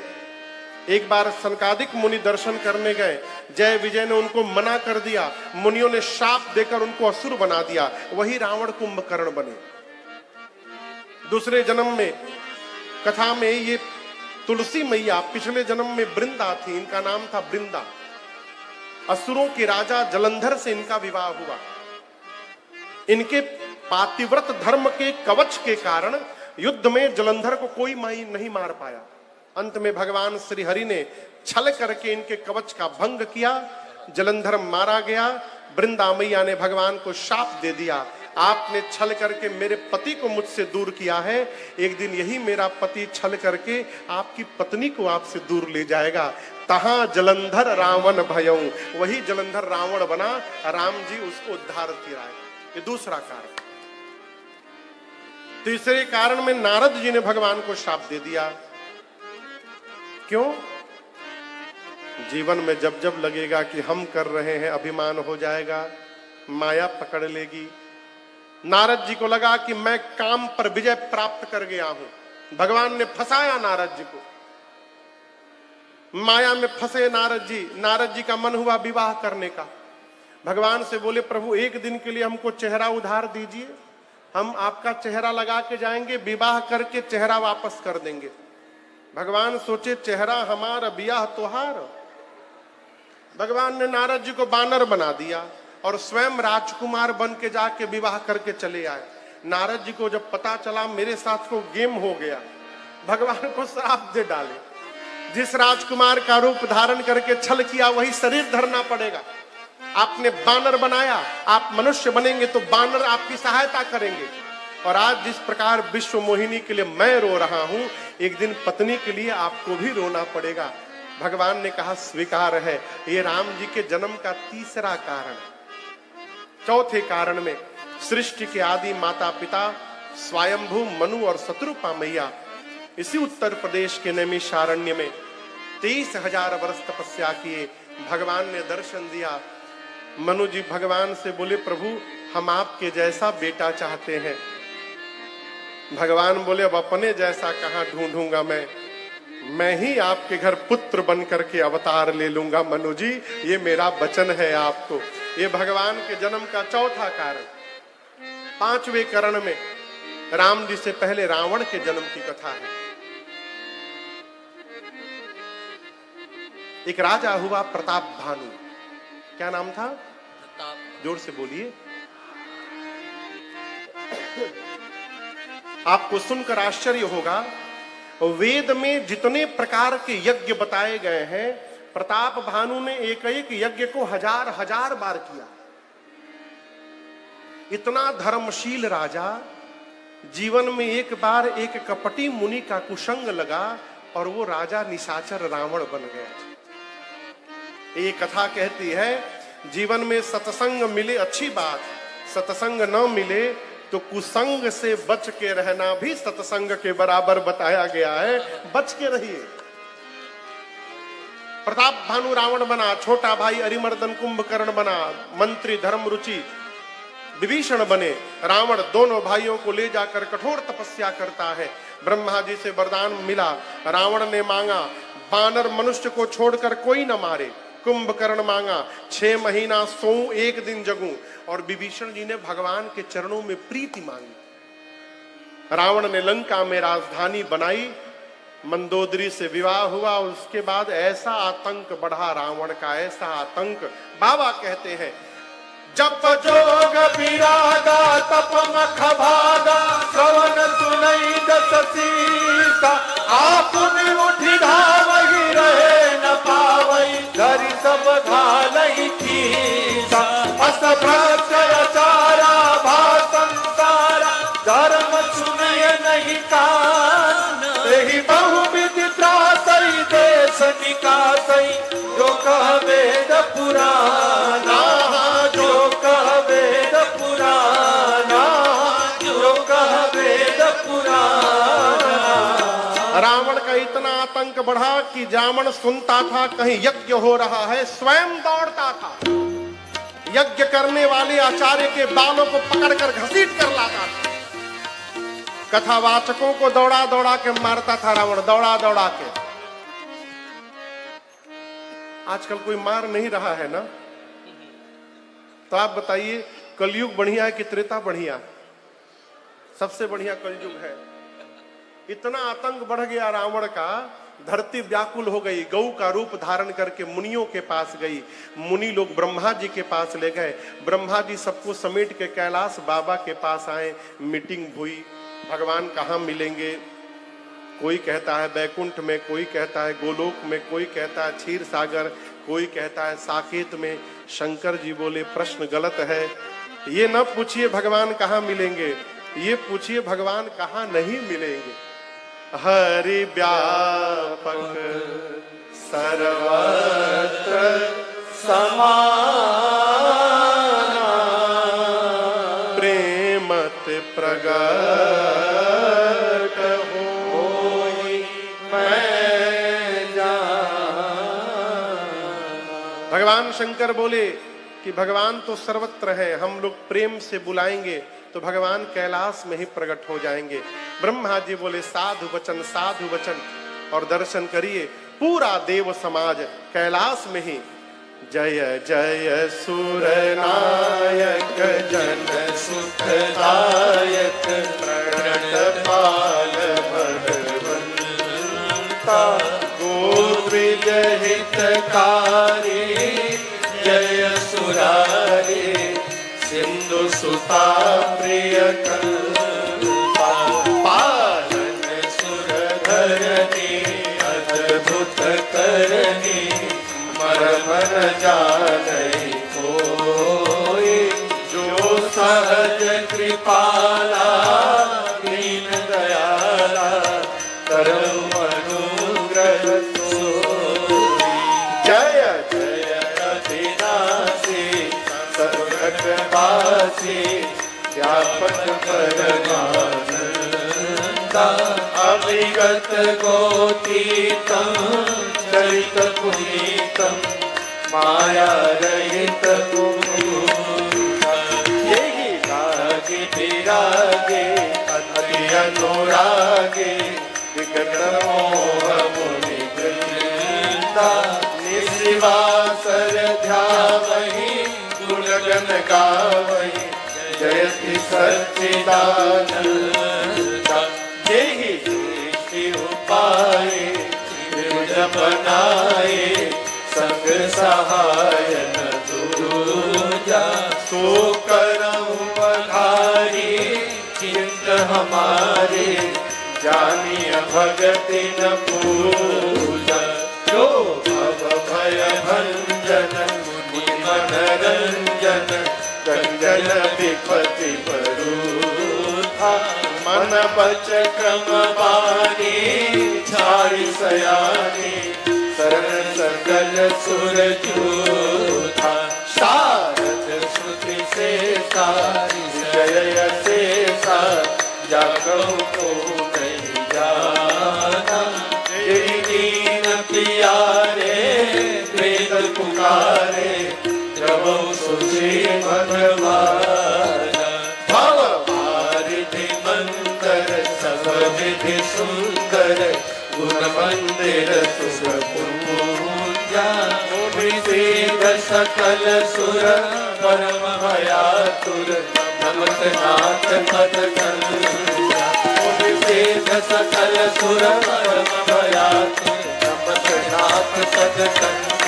एक बार सनकादिक मुनि दर्शन करने गए, जय विजय ने उनको मना कर दिया, मुनियों ने शाप देकर उनको असुर बना दिया, वही रावण कुंभकर्ण बने। दूसरे जन्म में कथा में ये तुलसी मैया पिछले जन्म में वृंदा थी, इनका नाम था वृंदा। असुरों के राजा जलंधर से इनका विवाह हुआ। इनके पातिव्रत धर्म के कवच के कारण युद्ध में जलंधर को कोई नहीं मार पाया। अंत में भगवान श्री हरि ने छल करके इनके कवच का भंग किया, जलंधर मारा गया। वृंदा मैया ने भगवान को शाप दे दिया, आपने छल करके मेरे पति को मुझसे दूर किया है, एक दिन यही मेरा पति छल करके आपकी पत्नी को आपसे दूर ले जाएगा। तहां जलंधर रावण भयऊ, वही जलंधर रावण बना, राम जी उसको उद्धार किया। ये दूसरा कारण। तीसरे कारण में नारद जी ने भगवान को शाप दे दिया। क्यों? जीवन में जब जब लगेगा कि हम कर रहे हैं, अभिमान हो जाएगा, माया पकड़ लेगी। नारद जी को लगा कि मैं काम पर विजय प्राप्त कर गया हूं। भगवान ने फंसाया नारद जी को, माया में फंसे नारद जी। नारद जी का मन हुआ विवाह करने का। भगवान से बोले, प्रभु एक दिन के लिए हमको चेहरा उधार दीजिए, हम आपका चेहरा लगा के जाएंगे, विवाह करके चेहरा वापस कर देंगे। भगवान सोचे, चेहरा हमारा बियाह तोहार। भगवान ने नारद जी को बानर बना दिया और स्वयं राजकुमार बन के जाके विवाह करके चले आए। नारद जी को जब पता चला मेरे साथ को गेम हो गया, भगवान को श्राप दे डाले, जिस राजकुमार का रूप धारण करके छल किया वही शरीर धरना पड़ेगा। आपने बानर बनाया, आप मनुष्य बनेंगे तो बानर आपकी सहायता करेंगे। और आज जिस प्रकार विश्व मोहिनी के लिए मैं रो रहा हूं, एक दिन पत्नी के लिए आपको भी रोना पड़ेगा। भगवान ने कहा स्वीकार है। ये राम जी के जन्म का तीसरा कारण। चौथे कारण में सृष्टि के आदि माता पिता स्वयंभू मनु और शत्रुपा मैया इसी उत्तर प्रदेश के नैमिषारण्य में 23,000 वर्ष तपस्या किए। भगवान ने दर्शन दिया। मनु जी भगवान से बोले, प्रभु हम आपके जैसा बेटा चाहते हैं। भगवान बोले, अब अपने जैसा कहां ढूंढूंगा मैं ही आपके घर पुत्र बन करके अवतार ले लूंगा। मनु जी ये मेरा वचन है आपको। ये भगवान के जन्म का चौथा कारण। 5वें करण में राम जी से पहले रावण के जन्म की कथा है। एक राजा हुआ प्रताप भानु। क्या नाम था? जोर से बोलिए। आपको सुनकर आश्चर्य होगा, वेद में जितने प्रकार के यज्ञ बताए गए हैं, प्रताप भानु ने एक एक यज्ञ को 1000 बार किया। इतना धर्मशील राजा, जीवन में एक बार एक कपटी मुनि का कुसंग लगा और वो राजा निशाचर रावण बन गया। ये कथा कहती है, जीवन में सत्संग मिले अच्छी बात, सत्संग न मिले तो कुसंग से बच के रहना भी सत्संग के बराबर बताया गया है। बच के रहिए। प्रताप भानु रावण बना, छोटा भाई अरिमर्दन कुंभकर्ण बना, मंत्री धर्मरुचि विभीषण बने। रावण दोनों भाइयों को ले जाकर कठोर तपस्या करता है। ब्रह्मा जी से वरदान मिला, रावण ने मांगा बानर मनुष्य को छोड़कर कोई न मारे। कुंभकर्ण मांगा 6 महीना सोऊं 1 दिन जगूं। और विभीषण जी ने भगवान के चरणों में प्रीति मांगी। रावण ने लंका में राजधानी बनाई, मंदोदरी से विवाह हुआ। उसके बाद ऐसा आतंक बढ़ा रावण का, ऐसा आतंक। बाबा कहते हैं, जप जोग विरागा तप मख भागा, श्रवण सुनई दस सीसा, आपुन उठी धावहि रहे न पावई, धरि सब घालई खीसा। अस भ्रष्ट चारा भा संसारा, धर्म इतना आतंक बढ़ा कि जामन सुनता था कहीं यज्ञ हो रहा है, स्वयं दौड़ता था, यज्ञ करने वाले आचार्य के बालों को पकड़कर घसीट कर लाता था, कथावाचकों को दौड़ा दौड़ा के मारता था रावण, दौड़ा दौड़ा के। आजकल कोई मार नहीं रहा है ना, तो आप बताइए कलयुग बढ़िया है कि त्रेता बढ़िया है? सबसे बढ़िया कलयुग है। इतना आतंक बढ़ गया रावण का, धरती व्याकुल हो गई, गौ का रूप धारण करके मुनियों के पास गई, मुनि लोग ब्रह्मा जी के पास ले गए, ब्रह्मा जी सबको समेट के कैलाश बाबा के पास आए, मीटिंग हुई, भगवान कहाँ मिलेंगे? कोई कहता है बैकुंठ में, कोई कहता है गोलोक में, कोई कहता है क्षीर सागर, कोई कहता है साकेत में। शंकर जी बोले प्रश्न गलत है, ये न पूछिए भगवान कहाँ मिलेंगे, ये पूछिए भगवान कहाँ नहीं मिलेंगे। हरि व्यापक सर्वत्र समाना, प्रेमत प्रगट होई मैं जाना। भगवान शंकर बोले कि भगवान तो सर्वत्र है, हम लोग प्रेम से बुलाएंगे तो भगवान कैलाश में ही प्रकट हो जाएंगे। ब्रह्मा जी बोले साधु वचन, साधु वचन, और दर्शन करिए पूरा देव समाज कैलाश में ही। जय जय सुर नायक जन सुखदायक, प्रणतपाल भगवंता, गोविद हितकारी, जय सुरारी, सिंधु सुता प्रिय कंता, पालन सुरधरनी, अद्भुत करनी, मरम न जानई कोई, जो सहज कृपाला, दीन दयाला, करम अनुग्रह सोई। जय जय अविनाशी, सर्वघटवासी, व्यापक परमानंदा, अविगत गोतीतम, चरित पुनीतम, माया रहित गुरूता, यही रागे विरागे, अति अनुरागे, विगत मोह मुनि वृंदा, निशिवासर ध्यावहि, गुणगण गावहि, जयति सच्चिदानंदा, यही दृष्टि उपाये, त्रिभुज बनाए, संग सहाय न दूजा, सो करहु पधारी, चिंत हमारे, जानिय भगति न पूजा, जो भव भय भंजन, मुनि मनरंजन, गंजन विपति परूथा, मन बच क्रम बानी, छाड़ी सयानी, शरण सकल सुर जूथा, शारद श्रुति शेषा, जय शेषा, जागहु को नहीं जाना, यही दीन प्यारे, वेद पुकारे, प्रभु सुशी भगवाना, भव वारिधि मंतर, सब विधि सुंदर, गुण मंदिर सुख पूजा, निषेध सकल सुर, परम भयातुर, नमत नाथ पद कंजा, निषेध सकल सुर, परम भयातुर, नमत नाथ पद कंजा,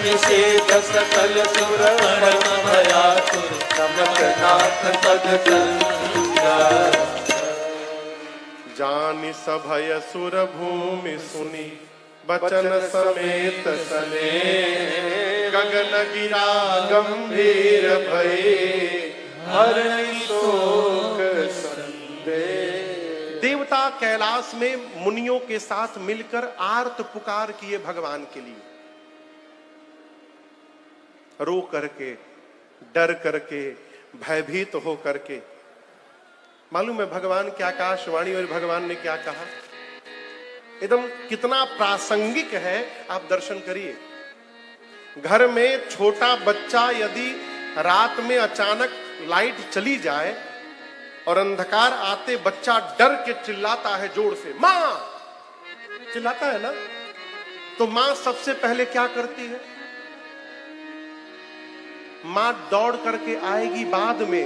निषेध सकल सुर, परम भयातुर, नमत नाथ पद कंजा। जानि सभय सुर भूमि सुनी, बचन समेत सने, गगन गिरा गंभीर भये, हरहि शोक संदेह। देवता कैलाश में मुनियों के साथ मिलकर आर्त पुकार किए भगवान के लिए, रो करके, डर करके, भयभीत हो करके। मालूम है भगवान क्या कहा, आकाशवाणी और भगवान ने क्या कहा? एकदम कितना प्रासंगिक है, आप दर्शन करिए। घर में छोटा बच्चा यदि रात में अचानक लाइट चली जाए और अंधकार आते बच्चा डर के चिल्लाता है जोर से, मां, चिल्लाता है ना, तो मां सबसे पहले क्या करती है? मां दौड़ करके आएगी बाद में।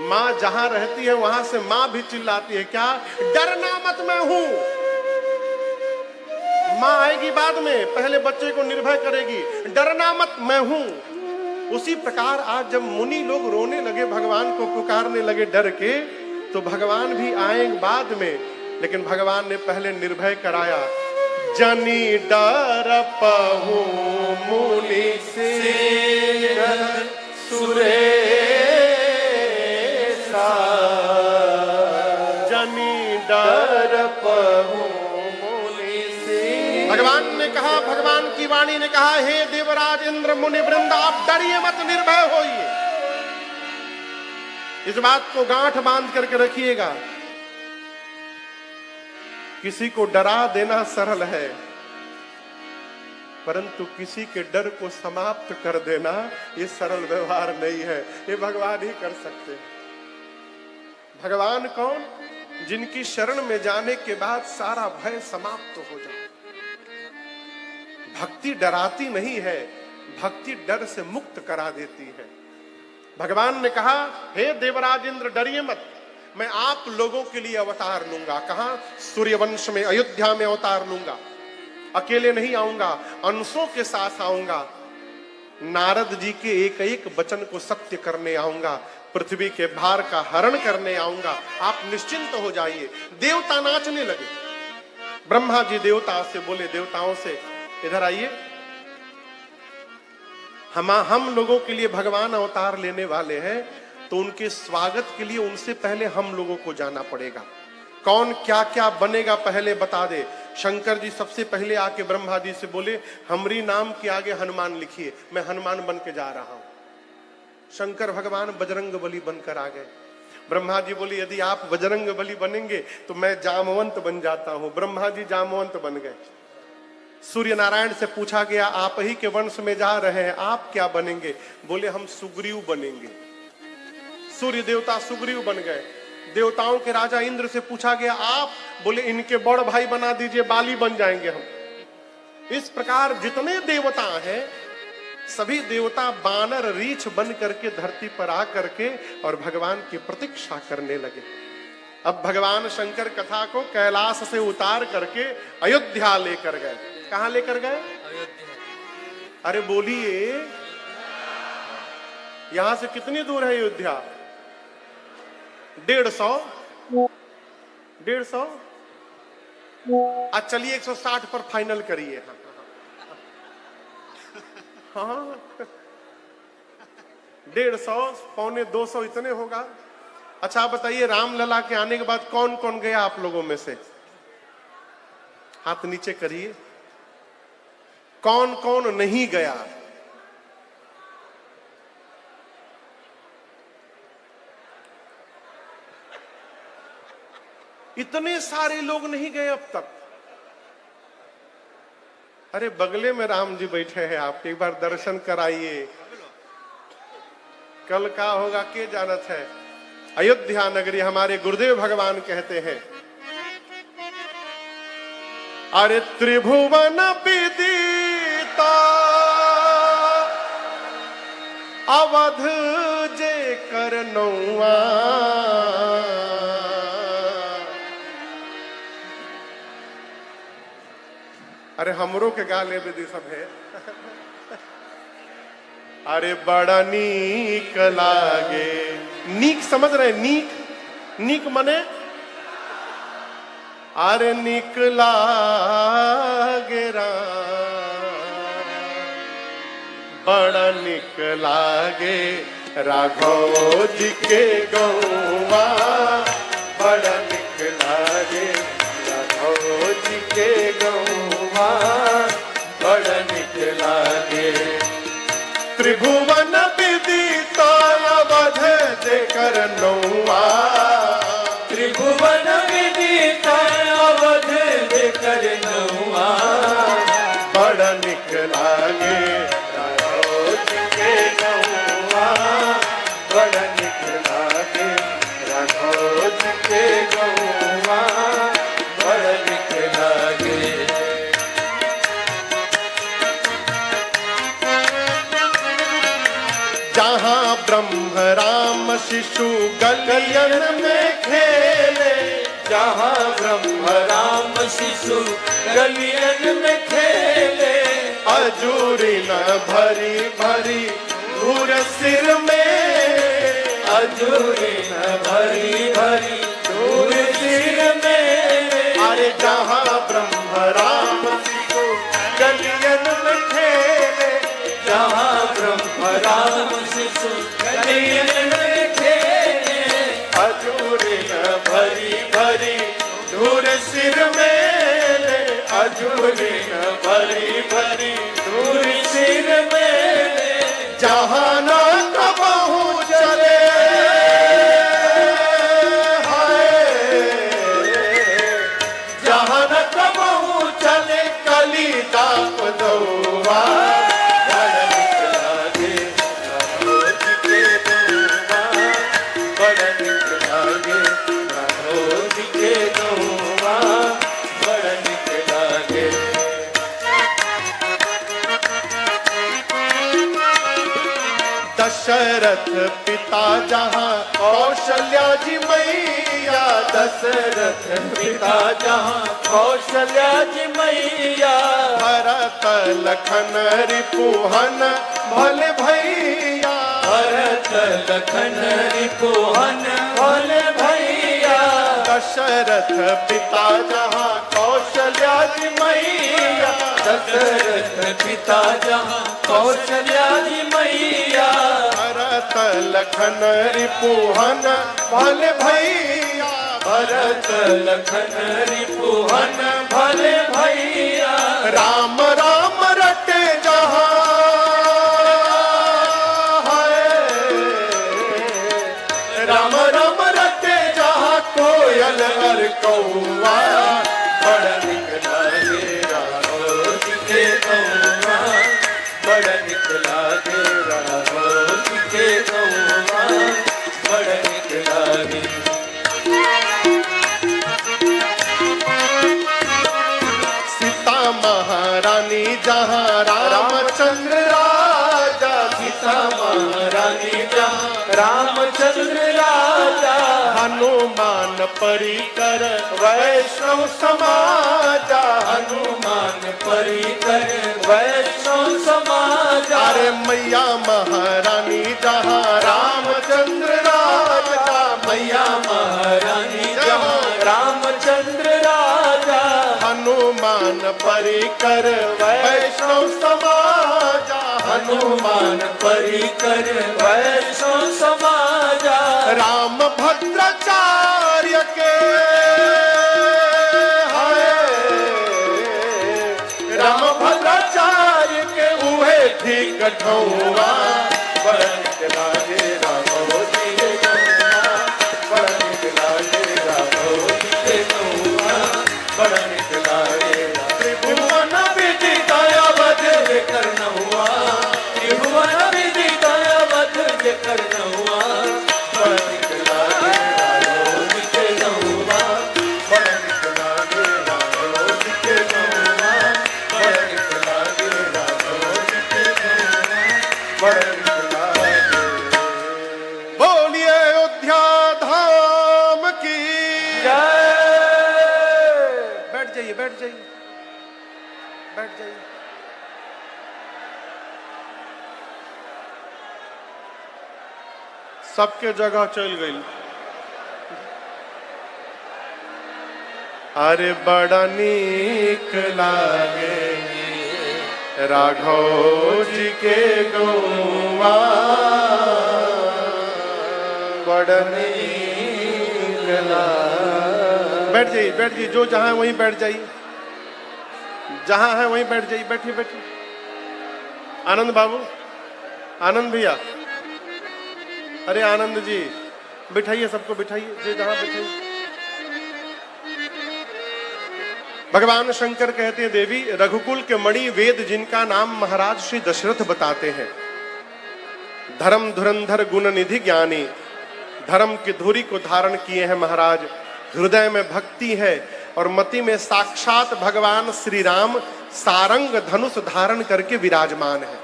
मां जहां रहती है वहां से मां भी चिल्लाती है, क्या? डरना मत, मैं हूं। मां आएगी बाद में, पहले बच्चे को निर्भय करेगी, डरना मत, मैं हूं। उसी प्रकार आज जब मुनि लोग रोने लगे, भगवान को पुकारने लगे डर के, तो भगवान भी आएंगे बाद में, लेकिन भगवान ने पहले निर्भय कराया। जनी डर पहु मुनि से सुरेसा, जनी डर पहु मुनि से। भगवान ने कहा, भगवान की वाणी ने कहा, हे देवराज इंद्र मुनि वृंद, आप डरिए मत, निर्भय होइए। इस बात को गांठ बांध करके रखिएगा। किसी को डरा देना सरल है, परंतु किसी के डर को समाप्त कर देना ये सरल व्यवहार नहीं है, ये भगवान ही कर सकते हैं। भगवान कौन? जिनकी शरण में जाने के बाद सारा भय समाप्त हो जाए। भक्ति डराती नहीं है, भक्ति डर से मुक्त करा देती है। भगवान ने कहा, हे देवराज इंद्र, डरिए मत, मैं आप लोगों के लिए अवतार लूंगा। कहां? सूर्यवंश में, अयोध्या में अवतार लूंगा। अकेले नहीं आऊंगा, अंशों के साथ आऊंगा। नारद जी के एक एक वचन को सत्य करने आऊंगा, पृथ्वी के भार का हरण करने आऊंगा। आप निश्चिंत हो जाइए। देवता नाचने लगे। ब्रह्मा जी देवता से बोले, देवताओं से, इधर आइए, हम लोगों के लिए भगवान अवतार लेने वाले हैं, तो उनके स्वागत के लिए उनसे पहले हम लोगों को जाना पड़ेगा। कौन क्या क्या बनेगा पहले बता दे। शंकर जी सबसे पहले आके ब्रह्मा जी से बोले, हमरी नाम के आगे हनुमान लिखिए, मैं हनुमान बन के जा रहा हूं। शंकर भगवान बजरंग बली बनकर आ गए। ब्रह्मा जी बोले, यदि आप बजरंग बली बनेंगे तो मैं जामवंत बन जाता हूं। ब्रह्मा जी जामवंत बन गए। सूर्य नारायण से पूछा गया, आप ही के वंश में जा रहे हैं, आप क्या बनेंगे? बोले, हम सुग्रीव बनेंगे। सूर्य देवता सुग्रीव बन गए। देवताओं के राजा इंद्र से पूछा गया, आप? बोले, इनके बड़ भाई बना दीजिए, बाली बन जाएंगे हम। इस प्रकार जितने देवता हैं, सभी देवता बानर रीछ बन करके धरती पर आ करके और भगवान की प्रतीक्षा करने लगे। अब भगवान शंकर कथा को कैलाश से उतार करके अयोध्या लेकर गए। कहां लेकर गए? अयोध्या। अरे बोलिए, यहां से कितनी दूर है अयोध्या? 150? 150? आज चलिए 160 पर फाइनल करिए। हाँ, 150, पौने 200 इतने होगा। अच्छा आप बताइए, रामलला के आने के बाद कौन कौन गया आप लोगों में से? हाथ नीचे करिए। कौन कौन नहीं गया? इतने सारे लोग नहीं गए अब तक। अरे बगले में राम जी बैठे हैं, आप एक बार दर्शन कराइए। कल का होगा के जानत है। अयोध्या नगरी, हमारे गुरुदेव भगवान कहते हैं, अरे त्रिभुवन विदिता अवध जे कर नौआ। अरे हमरो के गाले विधि सब है। अरे बड़ा नीक लागे। नीक समझ रहे? नीक, नीक मने अरे नीक लागे राम, बड़ा नीक लागे राघव जी के गौवा। बड़ा नीक लागे राघव जी के गौवा, बड़ा नीक लागे। त्रिभुवन विदिता अवध जे कर नौआ। त्रिभुवन विदिता अवध जहाँ ब्रह्म राम शिशु गलियन में खेले, जहाँ ब्रह्म राम शिशु गलियन में खेले, अजूरी न भरी भरी धूर सिर में, अजूरी न भरी भरी धूल सिर में। अरे जहाँ ब्रह्म राम शिशु गलियन में खेले, जहाँ ब्रह्म राम शिशु गलियन में खेले, अजूरी न भरी भरी धूर सिर में, अजूरी न भरी भरी धूल सिर में। जहाँ न कबहू चले, जहाँ न कबहू चले कली दाप दौआ, बड़ निक लागे राघोजी के गौवा, बड़ निक लागे राघोजी के गौवा, बड़ निक लागे। दशरथ पिता जहाँ कौशल्या जी मैया, दशरथ पिता जहाँ कौशल्या जी मैया, भरत लखन रिपुहन भले भैया, भरत लखन रिपुहन भले भैया। दशरथ पिता जहाँ कौशल्या जी मैया, दशरथ पिता जहाँ कौशल्या जी मैया, भरत लखन रिपुहन भले भैया, भरत लखन रिपुहन भले भैया। राम राम रटे जहाँ है, राम राम रटे जहाँ कोयल अर कौआ, बड़ निक लागे राघोजी के गौवा, बड़ निक लागे राघोजी के गौवा, बड़ निक लागे। सीता महारानी जहाँ रामचंद्र राजा, सीता महारानी जहाँ रामचंद्र राजा, हनुमान परिकर वैष्णव समाजा, हनुमान परिकर वैष्णव समाजा। अरे मैया महारानी जहाँ रामचंद्र राजा, मैया महारानी जहाँ रामचंद्र राजा, हनुमान परिकर वैष्णव समाजा, हनुमान परिकर वैष्णव समाजा। राम भद्राचार्य के राम भद्राचार्य के उहे ठीक ठौआ, बड़ निक लागे राघोजी के गौवा, बड़ निक लागे राघोजी के गौवा, बड़ निक लागे। त्रिभुवन विदिता अवध जे करनहुआ, त्रिभुवन विदिता अवध जे करनहुआ, बड़ निक लागे राघोजी के गौवा, बड़ निक लागे राघोजी के गौवा, बड़ निक लागे राघोजी के गौवा, बड़ निक लागे। बोलिए अयोध्या धाम की। जय। बैठ जाइए, बैठ जाइए, बैठ जाइए। सबके जगह चल गई। अरे बड़ा नीक लागे राघव जी के गौवा, बड़ा नीक लागे। बैठ जाइए, बैठ जाइए, जो जहां है वहीं बैठ जाइए, जहां है वहीं बैठ जाइए। बैठिए बैठिए। आनंद बाबू, आनंद भैया, अरे आनंद जी बिठाइए, सबको बिठाइए, जो जहां बिठाइए। भगवान शंकर कहते हैं, देवी रघुकुल के मणि वेद जिनका नाम महाराज श्री दशरथ बताते हैं, धर्म धुरंधर गुण निधि ज्ञानी, धर्म की धुरी को धारण किए हैं महाराज। हृदय में भक्ति है और मति में साक्षात भगवान श्री राम सारंग धनुष धारण करके विराजमान है।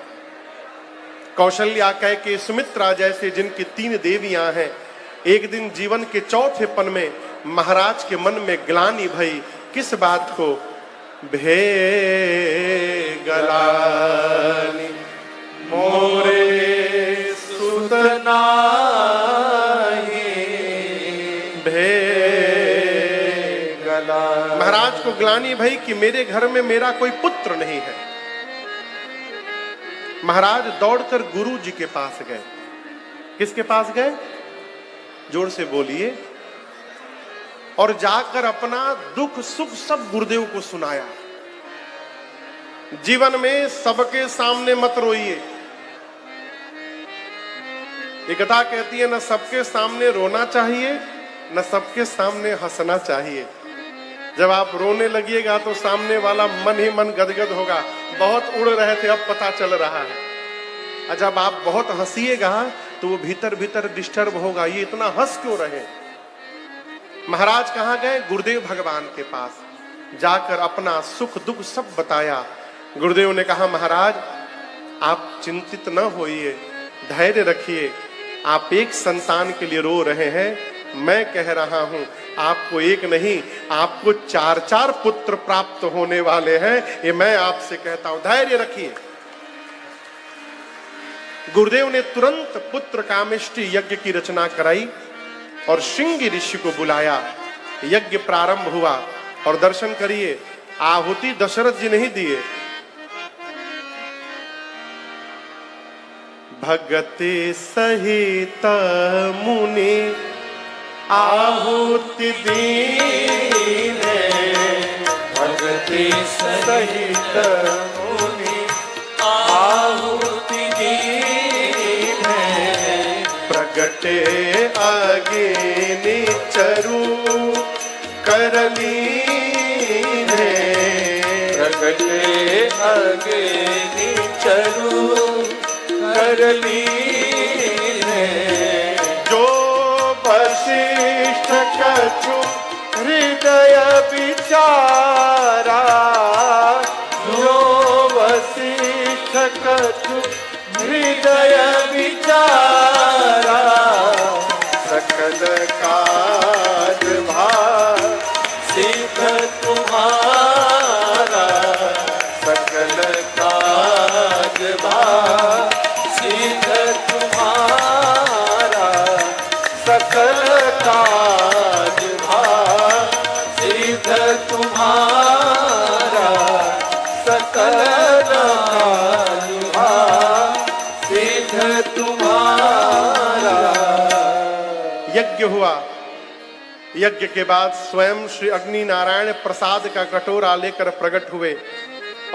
कौशल्या, कैकेयी, सुमित्रा जैसे जिनकी 3 देवियां हैं, एक दिन जीवन के चौथे पन में महाराज के मन में ग्लानि भई। किस बात को? भे गलानि मोरे सुत नाहि, भे गलानि। महाराज को ग्लानि भई कि मेरे घर में मेरा कोई पुत्र नहीं है। महाराज दौड़कर गुरु जी के पास गए। किसके पास गए? जोर से बोलिए। और जाकर अपना दुख सुख सब गुरुदेव को सुनाया। जीवन में सबके सामने मत रोइए। ये कथा कहती है, न सबके सामने रोना चाहिए, न सबके सामने हंसना चाहिए। जब आप रोने लगिएगा तो सामने वाला मन ही मन गदगद होगा, बहुत उड़ रहे थे अब पता चल रहा है। और जब आप बहुत हंसिएगा तो वो भीतर भीतर डिस्टर्ब होगा, ये इतना हंस क्यों रहे। महाराज कहाँ गए? गुरुदेव भगवान के पास। जाकर अपना सुख दुख सब बताया। गुरुदेव ने कहा, महाराज आप चिंतित न होइए, धैर्य रखिए। आप एक संतान के लिए रो रहे हैं, मैं कह रहा हूं आपको एक नहीं, आपको 4-4 पुत्र प्राप्त होने वाले हैं, ये मैं आपसे कहता हूं, धैर्य रखिए। गुरुदेव ने तुरंत पुत्र कामेष्टि यज्ञ की रचना कराई और श्रृंगी ऋषि को बुलाया। यज्ञ प्रारंभ हुआ और दर्शन करिए, आहुति दशरथ जी नहीं दिए, भगते सहित मुनि आहुति दीने, भगते सहित मुनि आहुति दीने, प्रगटे अग्नि चरु करलीने, प्रगटे अग्नि चरु करलीने, जो वशिष्ठ कछु हृदय विचारा, जो वशिष्ठ कछु हृदय विचारा, सकल काज भार सिद्ध तुम्हारा, सकल काज भार सिद्ध तुम्हारा, सकल काज भार सिद्ध तुम्हारा, सकल काज भार सिद्ध तुम्हारा। यज्ञ हुआ। यज्ञ के बाद स्वयं श्री अग्नि नारायण प्रसाद का कटोरा लेकर प्रकट हुए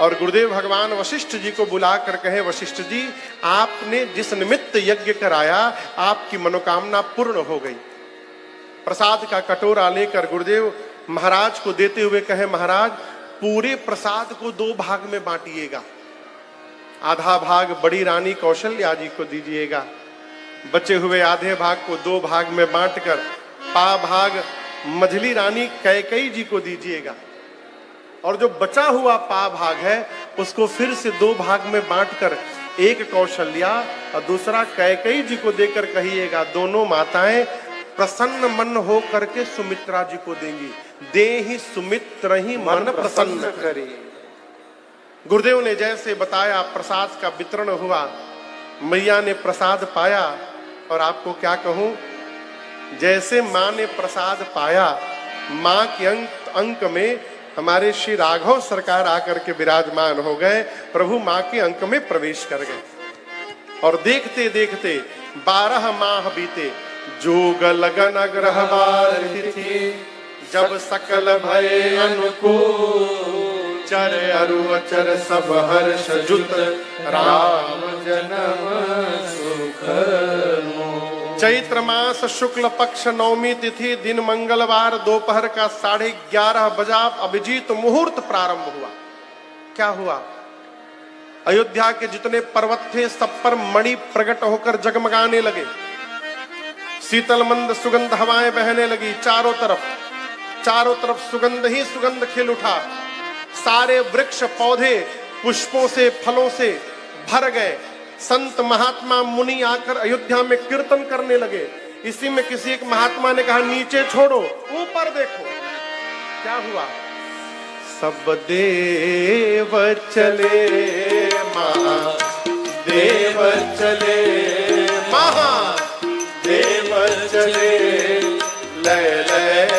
और गुरुदेव भगवान वशिष्ठ जी को बुलाकर कहे, वशिष्ठ जी आपने जिस निमित्त यज्ञ कराया आपकी मनोकामना पूर्ण हो गई। प्रसाद का कटोरा लेकर गुरुदेव महाराज को देते हुए कहे, महाराज पूरे प्रसाद को 2 भाग में बांटिएगा, आधा भाग बड़ी रानी कौशल्या जी को दीजिएगा, बचे हुए आधे भाग को 2 भाग में बांटकर पा भाग मझली रानी कैकेयी जी को दीजिएगा, और जो बचा हुआ पा भाग है उसको फिर से 2 भाग में बांटकर एक कौशल्या और दूसरा कैकेयी जी को देकर कहिएगा, दोनों माताएं प्रसन्न मन हो करके सुमित्रा जी को देंगी। देहि सुमित्र ही मन प्रसन्न करी। गुरुदेव ने जैसे बताया प्रसाद का वितरण हुआ, मैया ने प्रसाद पाया और आपको क्या कहूं, जैसे मां ने प्रसाद पाया, मां के अंक में हमारे श्री राघव सरकार आकर के विराजमान हो गए। प्रभु मां के अंक में प्रवेश कर गए और देखते देखते 12 माह बीते। जोग लगन ग्रह तिथि जब सकल भय अनुकूल, चर अरु अचर सब हर्ष जुत राम जन्म सुख मोह। चैत्र मास शुक्ल पक्ष नवमी तिथि दिन मंगलवार दोपहर का 11:30 बजा अभिजीत मुहूर्त प्रारंभ हुआ। क्या हुआ? अयोध्या के जितने पर्वत थे सब पर मणि प्रकट होकर जगमगाने लगे। शीतल मंद सुगंध हवाएं बहने लगी। चारों तरफ सुगंध ही सुगंध खिल उठा। सारे वृक्ष पौधे पुष्पों से फलों से भर गए। संत महात्मा मुनि आकर अयोध्या में कीर्तन करने लगे। इसी में किसी एक महात्मा ने कहा नीचे छोड़ो, ऊपर देखो। क्या हुआ? सब देव चले महादेव चले, महादेव चले, लय लय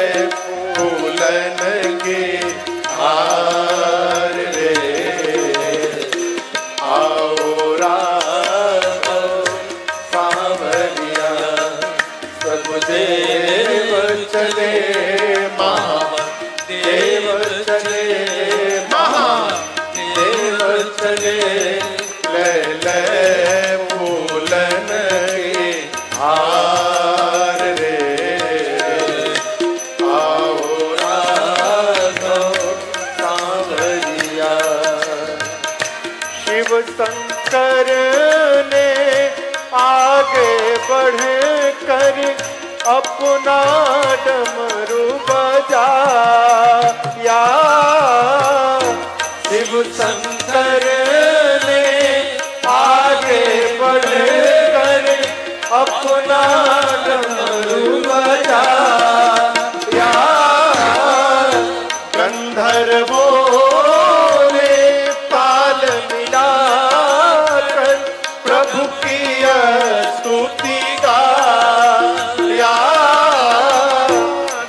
फूलन के हार रे, आओ राघो सांवरिया। सब देव चले महादेव चले, महादेव चले, लय लय फूलन के हार रे, आओ राघो सांवरिया। शिव शंकर ने आगे बढ़ कर अपना डमरू बजाया। शिव शंकर ने आगे बढ़ कर अपना डमरू बजाया। गंधर्वों ने ताल मिलाकर प्रभु की स्तुति गाया।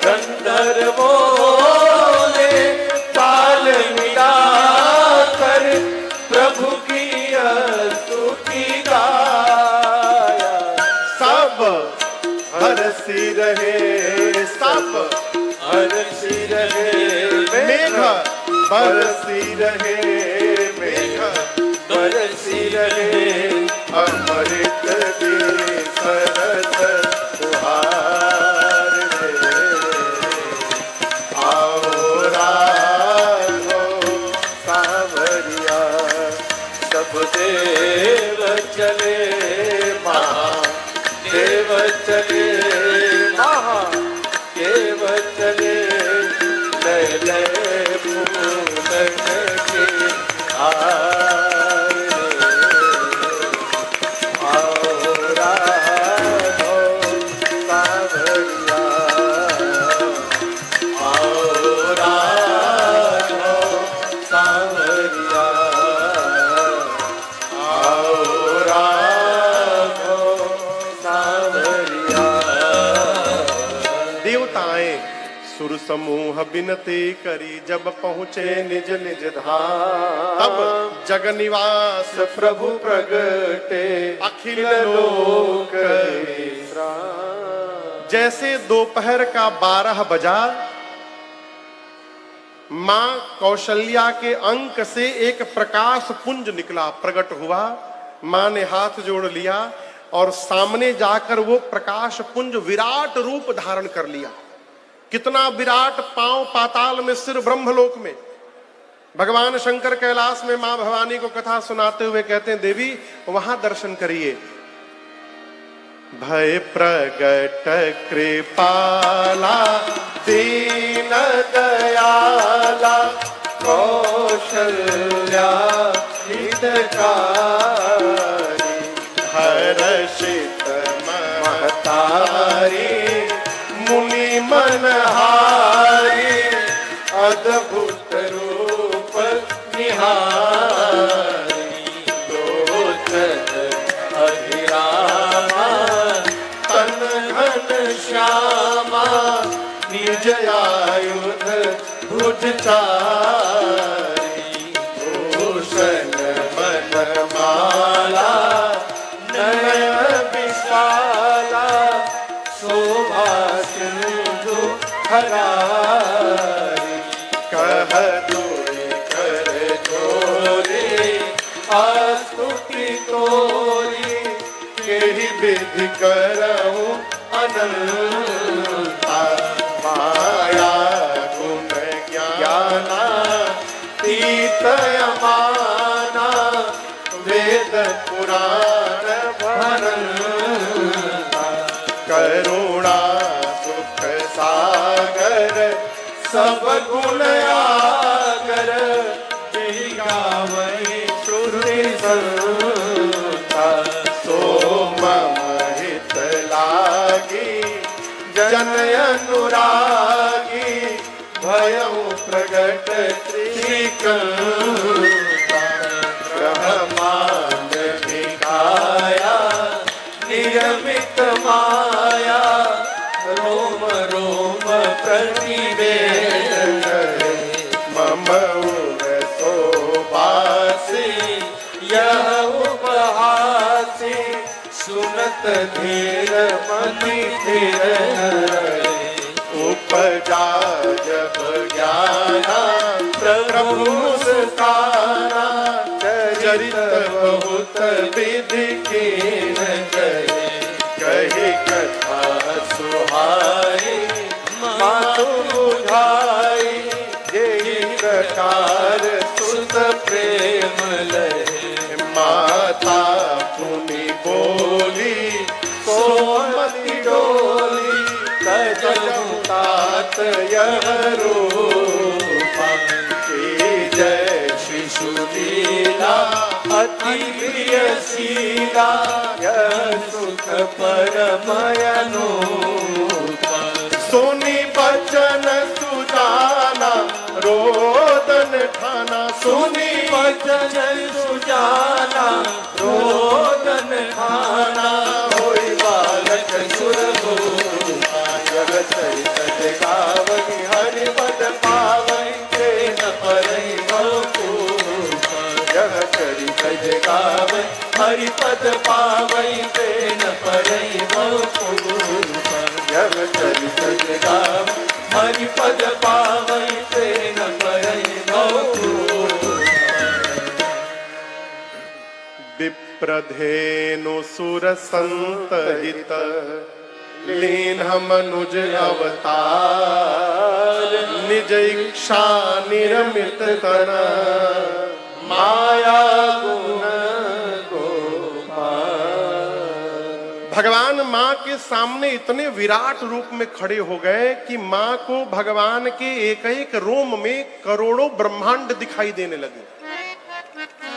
गंधर्वों ने ताल मिलाकर प्रभु की स्तुति गाया। सब हरसी रहे, सब हरसी रहे, मेघ बरसी रहे, मेघ बरसी रहे, अमृत भी सरस फुहार रे, आओ राघो सांवरिया। सब देव चले महादेव चले, महादेव चले, लय लय फूलन के हार रे, आओ राघो सांवरिया। आओ राघो सांवरिया, आओ राघो सांवरिया। देवताएं सुर समूह बिनती करी, जब पहुँचे निज निज धाम। तब जग निवास प्रभु प्रगटे, अखिल लोक विश्राम। जैसे दोपहर का 12 बजा, मां कौशल्या के अंक से एक प्रकाश पुंज निकला, प्रकट हुआ। मां ने हाथ जोड़ लिया और सामने जाकर वो प्रकाश पुंज विराट रूप धारण कर लिया। कितना विराट! पांव पाताल में, सिर ब्रह्मलोक में। भगवान शंकर कैलाश में मां भवानी को कथा सुनाते हुए कहते हैं, देवी वहां दर्शन करिए। भय प्रगट कृपाला दीन दयाला, कौशल्या हितकारी, हर्षित महतारी, मुनि मनहारी, अद्भुत रूप निहारी। लोचन अभिरामा, तन घन श्यामा, निज आयुध भुज चारी। भूषण मनमाला, नयन विशाला, शोभा सिंधु हरारी। कह दूरी कर जोरे आस्तुति तोरी, केहि विधि करहु अनंता। माया गुण ज्ञाना तीत अमाना, वेद पुराण भरता। करुणा सुख सागर, सब गुण आगर, गावै श्रुति संता। जन अनुरागी भयउ प्रगट श्रीकांता ब्रह्मांड दिखाया नियमित माया रोम रोम प्रतिवेद मम शोभासी यह उपहासी सुनत धीर मति धीर उपजा जब ज्ञाना प्रभु मुस्काना चरित बहुत विधि कीन कही कथा सुहाई मातु बुझाई यही प्रकार सुत प्रेम लहे माता पुनि बोली सोमति डोली तजमुतात यह रूपा की जय शिशु लीला अति प्रियशीला यह सुख परमयनूपा सोनी बचन सुजाना रोदन ठाना सुनी बचन सुजाना रोदन ठाना होई बालक सुरभूषा जग चरित गावनि हरि पद पावै तेन परई भवपूषा जग चरित गावै हरि पद पावै तेन परई भवपूषा जग चरित गावै हरि पद पावै तेन परई भवपूषा विप्रधेनु सुर संतहित लीन मनुज अवतार निज इच्छा निरमित तन माया गुण गोपाल। भगवान माँ के सामने इतने विराट रूप में खड़े हो गए कि माँ को भगवान के एक एक रोम में करोड़ों ब्रह्मांड दिखाई देने लगे।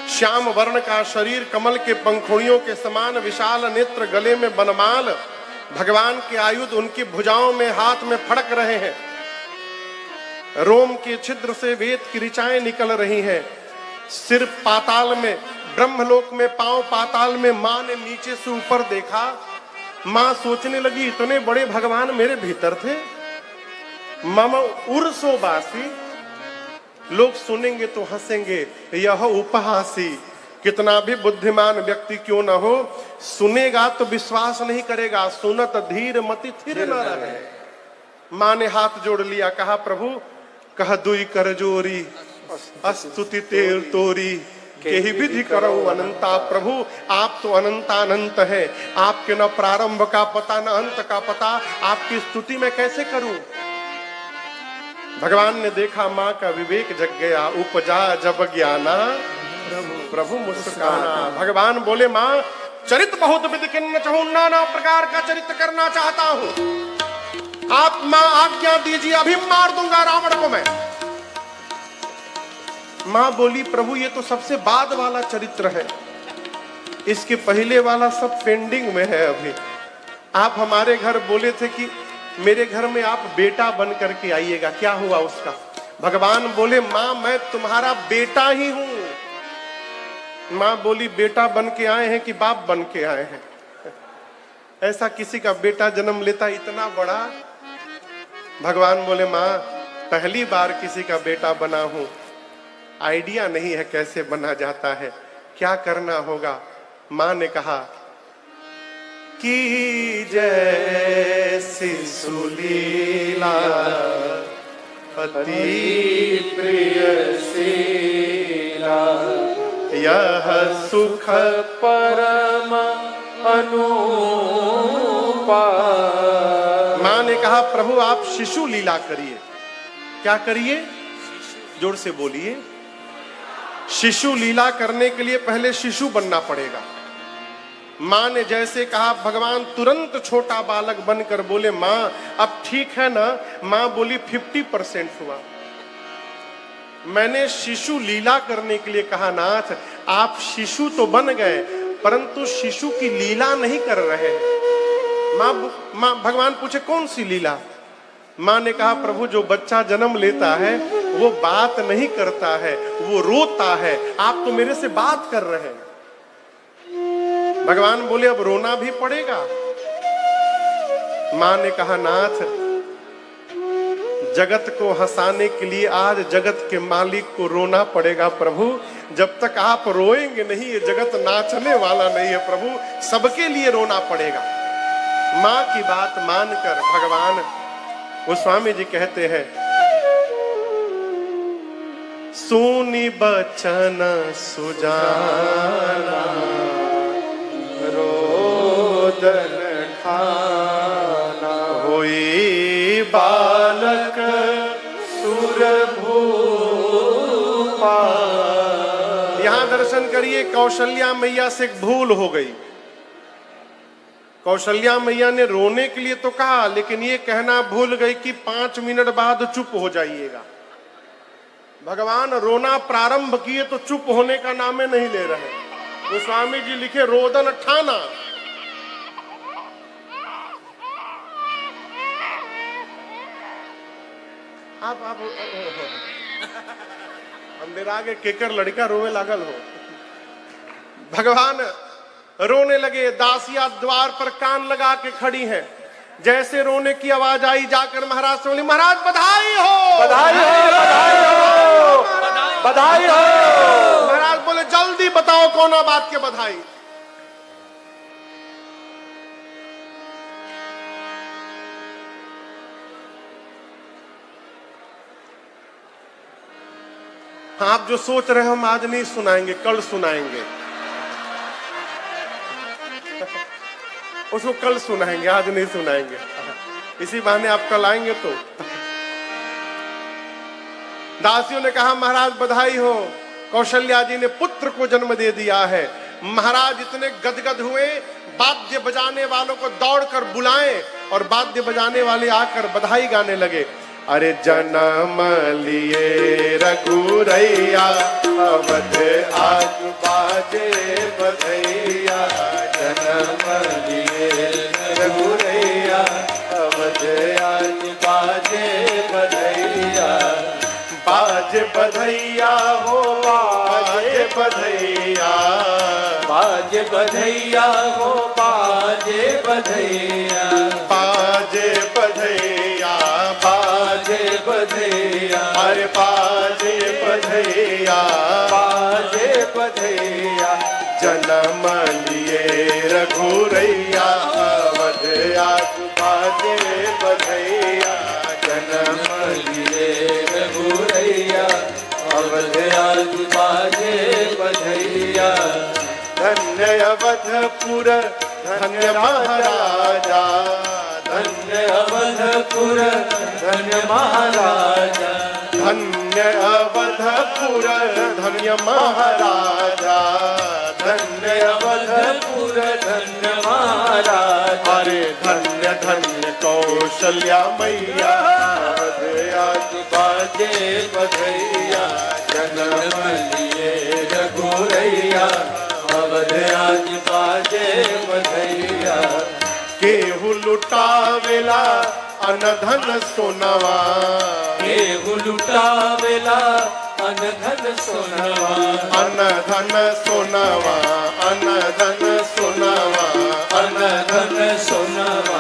श्याम वर्ण का शरीर, कमल के पंखुड़ियों के समान विशाल नेत्र, गले में बनमाल, भगवान के आयुध उनकी भुजाओं में, हाथ में फड़क रहे हैं। रोम के छिद्र से वेद की ऋचाएं निकल रही हैं। सिर पाताल में, ब्रह्मलोक में, पांव पाताल में। मां ने नीचे से ऊपर देखा। मां सोचने लगी इतने बड़े भगवान मेरे भीतर थे। मम उर्सो बासी, लोग सुनेंगे तो हंसेंगे, यह उपहासी। कितना भी बुद्धिमान व्यक्ति क्यों न हो, सुनेगा तो विश्वास नहीं करेगा। सुनत धीर मति थिर न रहे। मां ने हाथ जोड़ लिया, कहा प्रभु कह दुई कर जोरी अस्तुति तेर तोरी केहि विधि करो अनंता। प्रभु आप तो अनंतानंत है, आपके न प्रारंभ का पता न अंत का पता, आपकी स्तुति मैं कैसे करूं। भगवान ने देखा मां का विवेक जग गया। उपजा जब ज्ञाना प्रभु मुस्काना। भगवान बोले मां चरित बहुत विधि किन्न चाहूं, नाना प्रकार का चरित्र करना चाहता हूं। आप मां आज्ञा दीजिए, अभी मार दूंगा रावण को मैं। मां बोली प्रभु ये तो सबसे बाद वाला चरित्र है, इसके पहले वाला सब पेंडिंग में है। अभी आप हमारे घर बोले थे कि मेरे घर में आप बेटा बन करके आइएगा, क्या हुआ उसका। भगवान बोले मां मैं तुम्हारा बेटा ही हूं। मां बोली बेटा बन के आए हैं कि बाप बन के आए हैं। ऐसा किसी का बेटा जन्म लेता इतना बड़ा। भगवान बोले मां पहली बार किसी का बेटा बना हूं, आइडिया नहीं है कैसे बना जाता है, क्या करना होगा। मां ने कहा कि जैसी सुलीला अति प्रियशीला यह सुख परम अनुपा। मां ने कहा प्रभु आप शिशु लीला करिए। क्या करिए, जोर से बोलिए। शिशु लीला करने के लिए पहले शिशु बनना पड़ेगा। मां ने जैसे कहा भगवान तुरंत छोटा बालक बनकर बोले मां अब ठीक है ना। मां बोली 50% हुआ। मैंने शिशु लीला करने के लिए कहा नाथ आप शिशु तो बन गए परंतु शिशु की लीला नहीं कर रहे हैं। माँ भगवान पूछे कौन सी लीला? माँ ने कहा प्रभु जो बच्चा जन्म लेता है वो बात नहीं करता है, वो रोता है, आप तो मेरे से बात कर रहे हैं। भगवान बोले अब रोना भी पड़ेगा। माँ ने कहा नाथ जगत को हंसाने के लिए आज जगत के मालिक को रोना पड़ेगा प्रभु। जब तक आप रोएंगे नहीं ये जगत नाचने वाला नहीं है प्रभु, सबके लिए रोना पड़ेगा। माँ की बात मानकर भगवान गोस्वामी जी कहते हैं सुनी बचन सुजाना रोदन ठाना होई बालक सुरभूपा। यहां दर्शन करिए, कौशल्या मैया से एक भूल हो गई। कौशल्या मैया ने रोने के लिए तो कहा, लेकिन ये कहना भूल गई कि 5 मिनट बाद चुप हो जाइएगा। भगवान रोना प्रारंभ किए तो चुप होने का नामे नहीं ले रहे। गोस्वामी जी लिखे रोदन ठाना। आप अंधेर आगे केकर लड़का रोवे लागल हो। भगवान रोने लगे। दासिया द्वार पर कान लगा के खड़ी हैं। जैसे रोने की आवाज आई जाकर महाराज से बोली महाराज बधाई हो, बधाई हो, बधाई हो, बधाई हो। महाराज बोले जल्दी बताओ कौन बात के बधाई। आप जो सोच रहे हैं हम आज नहीं सुनाएंगे, कल सुनाएंगे। उसको कल सुनाएंगे, आज नहीं सुनाएंगे। इसी बहाने आप कल आएंगे तो। दासियों ने कहा महाराज बधाई हो, कौशल्या जी ने पुत्र को जन्म दे दिया है। महाराज इतने गदगद हुए, वाद्य बजाने वालों को दौड़कर बुलाएं और वाद्य बजाने वाले आकर बधाई गाने लगे। अरे जन्म लिए रघुरैया अवध आज बाजे बधैया। जन्म लिए रघुरैया अवध आज बाजे बधैया। बाजे बधैया हो बाजे बधैया, बाजे बधैया हो बाजे बधैया। बाजे बधैया, बाजे बधैया, अरे बाजे बधैया, बाजे बधैया। जन्म लिए रघुरैया अवध आज बाजे बधैया। जन्म लिए रघुरैया अवध आज बाजे बधैया। धन्य अवधपुर धन्य महाराजा, धन्य अवधपुर धन्य महाराजा। धन्य अवधपुर धन्य महाराजा। धन्य अवधपुर धन्य महाराजा। अरे धन्य धन्य कौशल्या मैया अवध आज बाजे बधैया। जन्म लिए रघुरैया अवध आज बाजे बधैया। केहू लुटावेला अनधन सोनवा, केहू लुटावेला अनधन सोनवा। अनधन सोनवा, अनधन सोनवा, अनधन सोनवा,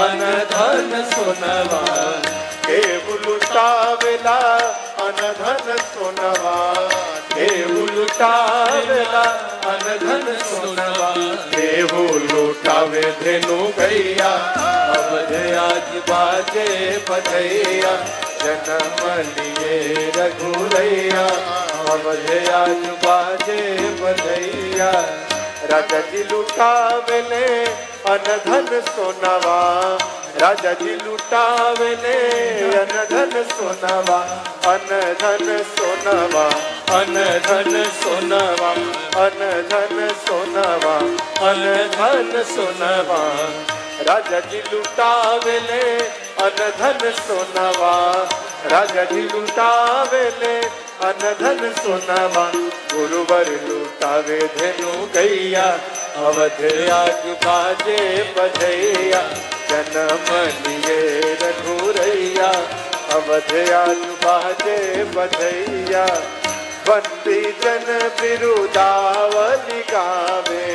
अनधन सोनवा। केहू लुटावेला अनधन सोनवा। केहू लुटावेला अनधन सोनवा। केहू लुटावे धेनु गैया अवध आज बाजे बधैया। जन्म लिए रघुरैया अवध आज बाजे बधैया। राजा जी लुटावेले अनधन सोनवा, राजा जी लुटावेले अनधन सोनवा। अनधन सोनवा, अनधन सोनवा, अनधन सोनवा, अनधन सोनवा। राजा जी लुटावेले अनधन सोनवा, राजा जी लुटावेले अनधन सोनवा। गुरुवर लुटावे धेनु गैया अवध आज बाजे बधैया जन्म लिए रघुरैया अवध आज बाजे बधैया बंदी जन बिरुदावली गावे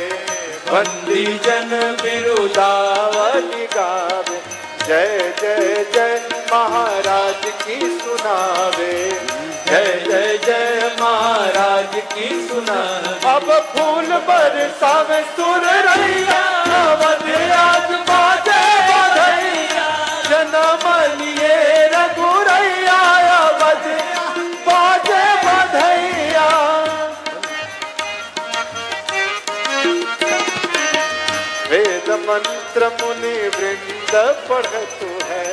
बंदी जन बिरुदावली गावे जय जय जय महाराज की सुनावे जय जय जय महाराज की सुना अब फूल बरसावे सुर रैया अवध आज बाजे बधैया जन्म लिए रघुरैया अवध बाजे बधैया वेद मंत्र मुनि वृंद पढ़तु है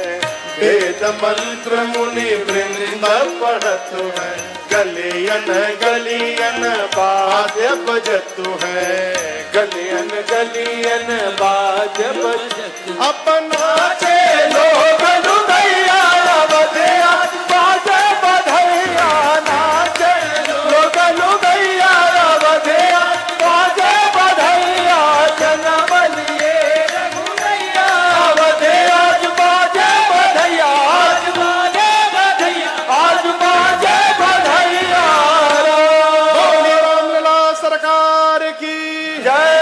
वेद मंत्र मुनि वृंद पढ़तु है गलियन गलियन बाज बजतु है गलियन गलियन बाज बजतु अपना चे लोग लुदैया अवध आज बाजे बधैया नाचे लोग लुदैया अवध आज बाजे बधैया जन्म लिए रघुरैया अवध आज बाजे बधैया आज बाजे बधैया आज बाजे बधैया बोले रामलला सरकार की जय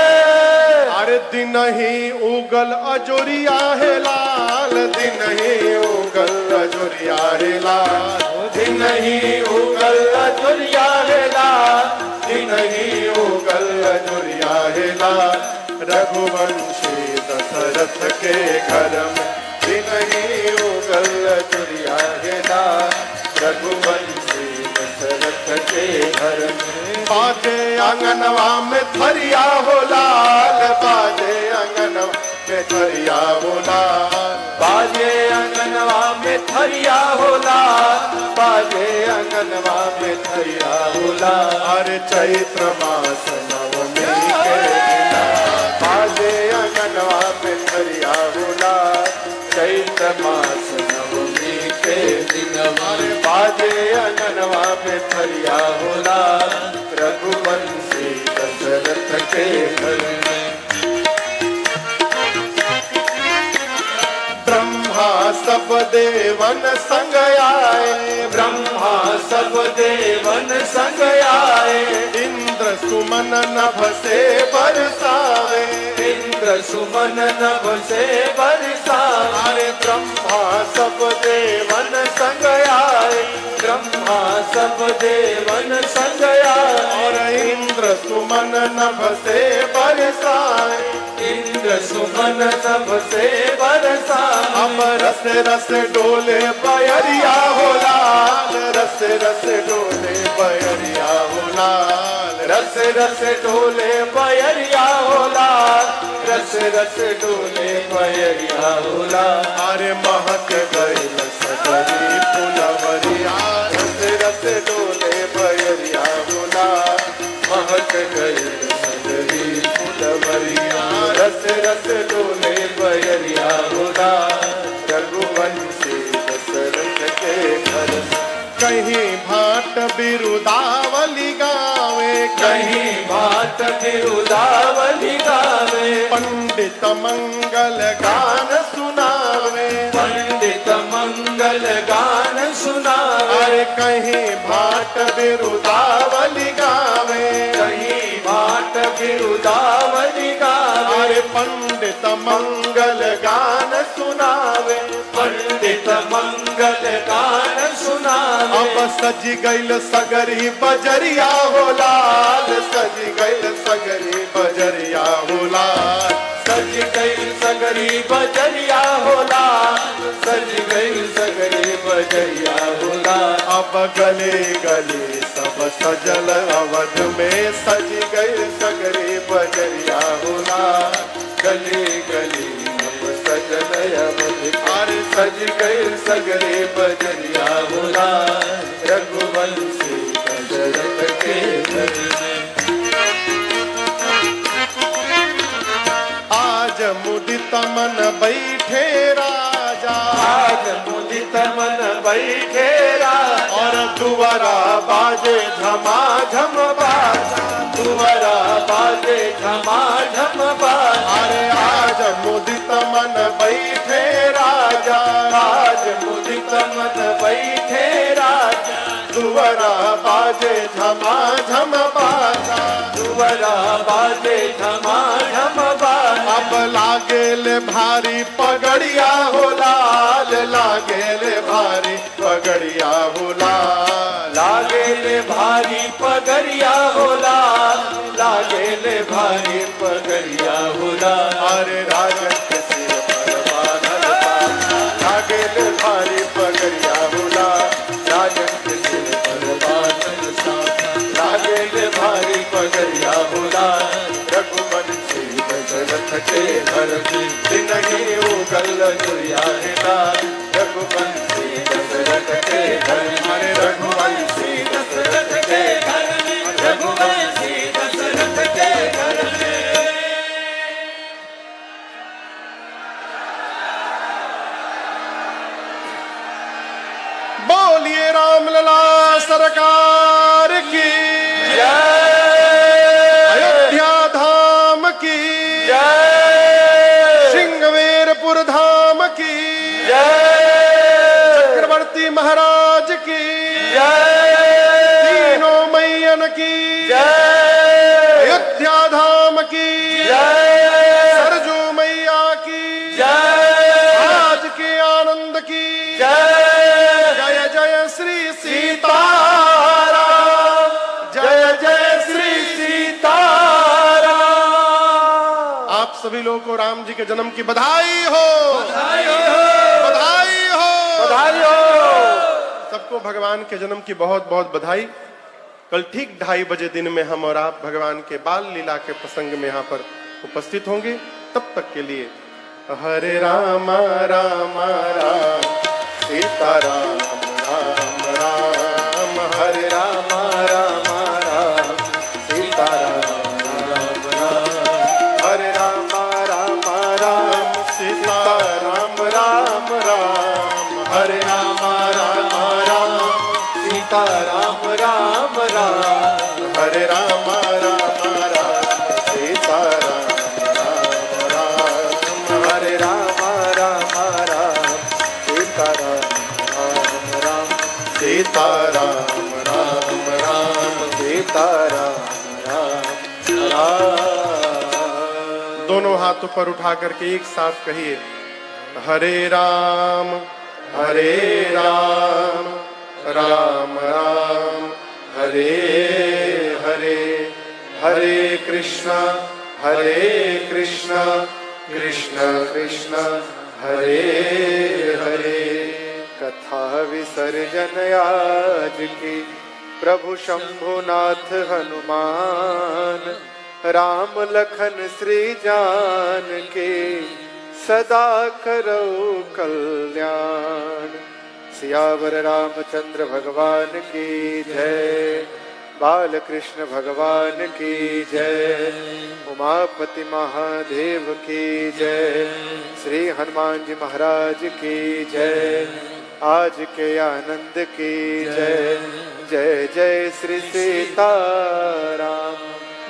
अरे दिन ही उगल अजोरिया है लाल दिन ही उगल अजोरिया है लाल दिन ही उगल अजोरिया है लाल दिन ही उगल अजोरिया है लाल रघुवंशी दशरथ के घर में दिन ही उगल अजोरिया है लाल रघुवंशी दशरथ के घर में बाजे आंगनवा में थरिया हो लाल बाजे आंगनवा में थरिया हो लाल बाजे अंगनवा में थरिया होला बाजे अंगनवा में थरिया होला अरे चैत्र मास नवमी के दिन बाजे अंगनवा में थरिया होला चैत्र मास नवमी के दिन बाजे अंगनवा में थरिया होला रघुवंशी दशरथ के घर में ब्रह्मा सब देवन संग आए ब्रह्मा सब देवन संग आए इंद्र सुमन नभ से बरसावे इंद्र सुमन नभ से बरसावे अरे ब्रह्मा सब देवन संग आए ब्रह्मा सब देवन संग आए और इंद्र सुमन नभ से बरसाए इंद्र सुमन नभ से बरसाए अब रस रस डोले बयरिया हो लाल रस रस डोले बयरिया हो लाल रस रस डोले बयरिया होला रस रस डोले बयरिया होला अरे महक गईल सगरी फुलवरिया रस रस डोले बयरिया हो लाल महक गई सगरी फुलवरिया रस रस डोले बयरिया होला रघुवंशी दशरथ के घर कहीं भाट बिरुदावली गावे कहीं भाट बिरुदावली गावे पंडित मंगल गान सुनावे पंडित मंगल गान सुनावे अरे कहीं भाट बिरुदावली गावे कहीं भाट बिरुदावली गावे अरे पंडित मंगल गान सुनावे पंडित मंगल गान सुनावे अब सजी गईल सगरी बजरिया हो लाल सजी गईल सगरी बजरिया हो लाल सज गई सगरी बजरिया होला सज गई सगरी बजरिया होला अब गले गले सब सजल अवध में सज गई सगरी बजरिया हो लाल गली गली अब सजल अवध अरे सज गई सगरी बजरिया होला रघुवंशी दशरथ के घर में आज मुदित मन बैठे राजा आज मुदित मन बैठे राजा और दुआरा बाजे झमाझम बाजा, दुआरा बाजे झमाझम बाजा अरे आज मुदित मन बैठे राजा, आज मुदित मन बैठे राजा दुआरा बाजे झमाझम बाजा, दुआरा बाजे झमाझम बाजा अब लागेल भारी पगड़िया हो लाल, लागेल भारी पगड़िया हो लाल, लागेले भारी पगड़िया होला, लागेले भारी पगड़िया होला। अरे राजन के सिर पर बांधल बाजा, लागेल भारी पगड़िया हो लाल, राजन के सिर पर बादल साधा, लागेले भारी पगड़िया होला। रघुवंशी दशरथ के घर की जिंदगी उगल दुरिया है लाल, रघुवंशी दशरथ के घर में, अरे रघुवंशी दशरथ के घर में, रघुवंशी दशरथ के घर में। बोलिए रामलला सरकार की अयोध्या धाम की सिंहवेरपुर धाम की चक्रवर्ती महाराज की तीनों मैयन की अयोध्या धाम की सरजू मैया की आज के आनंद की जय जय श्री सीताराम, जय जय श्री सीताराम। आप सभी लोगों को राम जी के जन्म की बधाई हो, बधाई हो, बधाई हो, बधाई हो। सबको भगवान के जन्म की बहुत बहुत बधाई। कल ठीक 2:30 बजे दिन में हम और आप भगवान के बाल लीला के प्रसंग में यहाँ पर उपस्थित होंगे। तब तक के लिए हरे राम राम राम सीताराम राम राम, हरे राम राम राम सीताराम राम राम, हरे राम राम राम सीताराम राम राम, हरे राम राम राम सीताराम राम राम, हरे राम राम राम सीताराम राम राम, हरे राम राम राम सीताराम राम राम, सीताराम राम राम, सीताराम राम राम। दोनों हाथ ऊपर उठा करके एक साथ कहिए हरे राम राम राम राम हरे हरे, हरे कृष्णा कृष्ण कृष्ण हरे हरे। कथा विसर्जन आज की प्रभु शंभुनाथ हनुमान, राम लखन श्री जान के सदा करो कल्याण। सियावर रामचंद्र भगवान की जय, बाल कृष्ण भगवान की जय, उमापति महादेव की जय, श्री हनुमान जी महाराज की जय, आज के आनंद की जय, जय जय श्री सीताराम।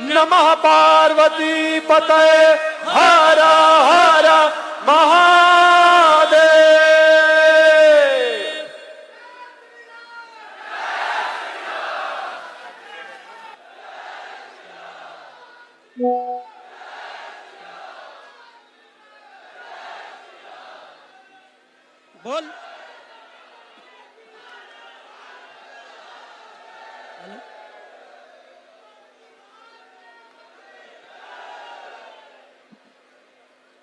नमः पार्वती पतये हर हर महादेव। बोल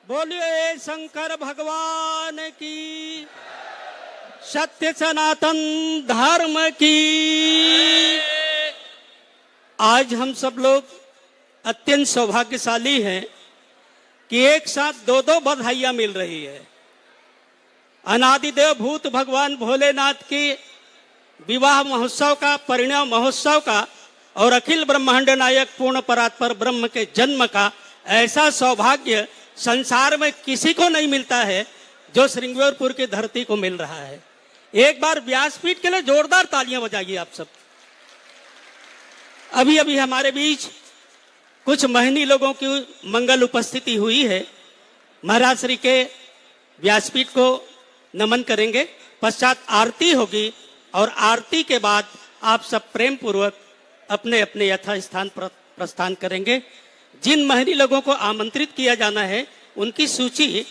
बोलिए शंकर भगवान की, सत्य सनातन धर्म की। आज हम सब लोग अत्यंत सौभाग्यशाली हैं कि एक साथ दो दो बधाइयां मिल रही है। अनादिदेव भूत भगवान भोलेनाथ की विवाह महोत्सव का, परिणय महोत्सव का और अखिल ब्रह्मांड नायक पूर्ण परात्पर ब्रह्म के जन्म का ऐसा सौभाग्य संसार में किसी को नहीं मिलता है। जो श्रृंगारपुर की धरती को मिल रहा है। एक बार व्यासपीठ के लिए जोरदार तालियां बजाइए आप सब। अभी अभी हमारे बीच कुछ महनी लोगों की मंगल उपस्थिति हुई है। महाराज श्री के व्यासपीठ को नमन करेंगे, पश्चात आरती होगी और आरती के बाद आप सब प्रेम पूर्वक अपने अपने यथा स्थान पर प्रस्थान करेंगे। जिन महरी लोगों को आमंत्रित किया जाना है उनकी सूची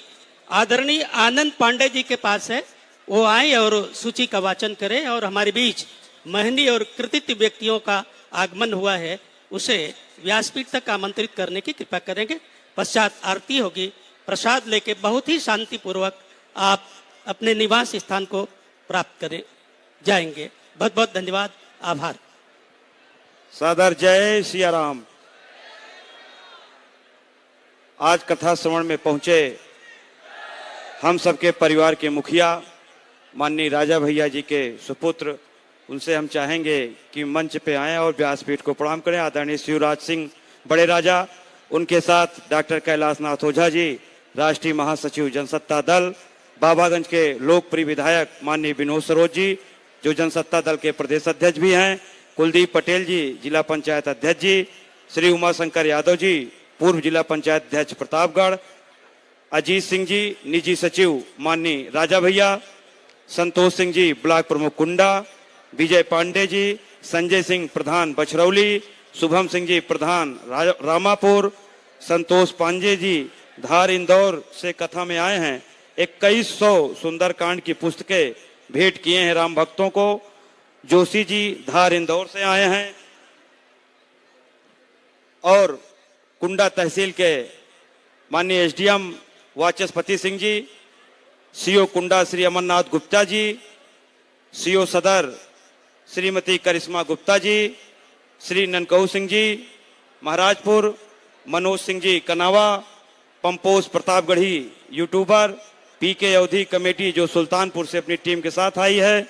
आदरणीय आनंद पांडे जी के पास है, वो आए और सूची का वाचन करें। और हमारे बीच महनी और कृतित्व व्यक्तियों का आगमन हुआ है, उसे व्यासपीठ तक आमंत्रित करने की कृपा करेंगे। पश्चात आरती होगी, प्रसाद लेके बहुत ही शांतिपूर्वक आप अपने निवास स्थान को प्राप्त करें जाएंगे। बहुत बहुत धन्यवाद, आभार। सादर जय सिया राम। आज कथा श्रवण में पहुंचे हम सबके परिवार के मुखिया माननीय राजा भैया जी के सुपुत्र, उनसे हम चाहेंगे कि मंच पे आएं और व्यासपीठ को प्रणाम करें। आदरणीय शिवराज सिंह बड़े राजा, उनके साथ डॉक्टर कैलाशनाथ ओझा जी, राष्ट्रीय महासचिव जनसत्ता दल, बाबागंज के लोकप्रिय विधायक माननीय विनोद सरोज जी, जो जनसत्ता दल के प्रदेश अध्यक्ष भी हैं, कुलदीप पटेल जी, जिला पंचायत अध्यक्ष जी, श्री उमाशंकर यादव जी, पूर्व जिला पंचायत अध्यक्ष प्रतापगढ़, अजीत सिंह जी, निजी सचिव माननीय राजा भैया, संतोष सिंह जी, ब्लॉक प्रमुख कुंडा, विजय पांडे जी, संजय सिंह प्रधान बछरौली, शुभम सिंह जी प्रधान रामापुर, संतोष पांडे जी धार इंदौर से कथा में आए हैं। 2100 सुंदरकांड की पुस्तकें भेंट किए हैं राम भक्तों को। जोशी जी धार इंदौर से आए हैं और कुंडा तहसील के माननीय एसडीएम वाचस्पति सिंह जी, सीओ कुंडा श्री अमरनाथ गुप्ता जी, सीओ सदर श्रीमती करिश्मा गुप्ता जी, श्री ननकहू सिंह जी महाराजपुर, मनोज सिंह जी कनावा, पंपोज प्रतापगढ़ी यूट्यूबर, पीके अवधि कमेटी जो सुल्तानपुर से अपनी टीम के साथ आई है,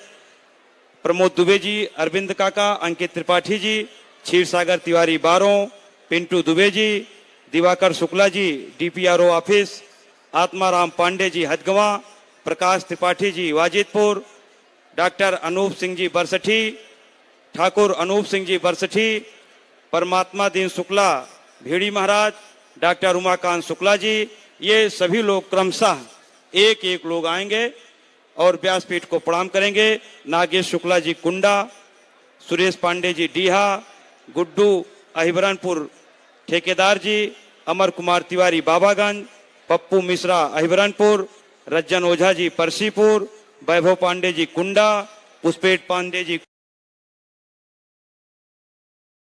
प्रमोद दुबे जी, अरविंद काका, अंकित त्रिपाठी जी, क्षीर सागर Tiwari बारों, Pintu Dubey ji, Diwakar Shukla ji DPRO office, Atmaram Pandey ji हदगवा, Prakash Tripathi ji Wajidpur, doctor Anoop Singh ji Barsathi, Thakur Anoop Singh ji Barsathi, परमात्मा दीन शुक्ला भीड़ी महाराज, डॉक्टर उमाकांत शुक्ला जी, ये सभी लोग क्रमशः एक एक लोग आएंगे और व्यासपीठ को प्रणाम करेंगे। नागेश शुक्ला जी कुंडा, सुरेश पांडे जी डीहा, गुड्डू अहिबरनपुर ठेकेदार जी, अमर कुमार तिवारी बाबागंज, पप्पू मिश्रा अहिबरनपुर, रज्जन ओझा जी परसीपुर, वैभव पांडे जी कुंडा, पुष्पेट पांडे जी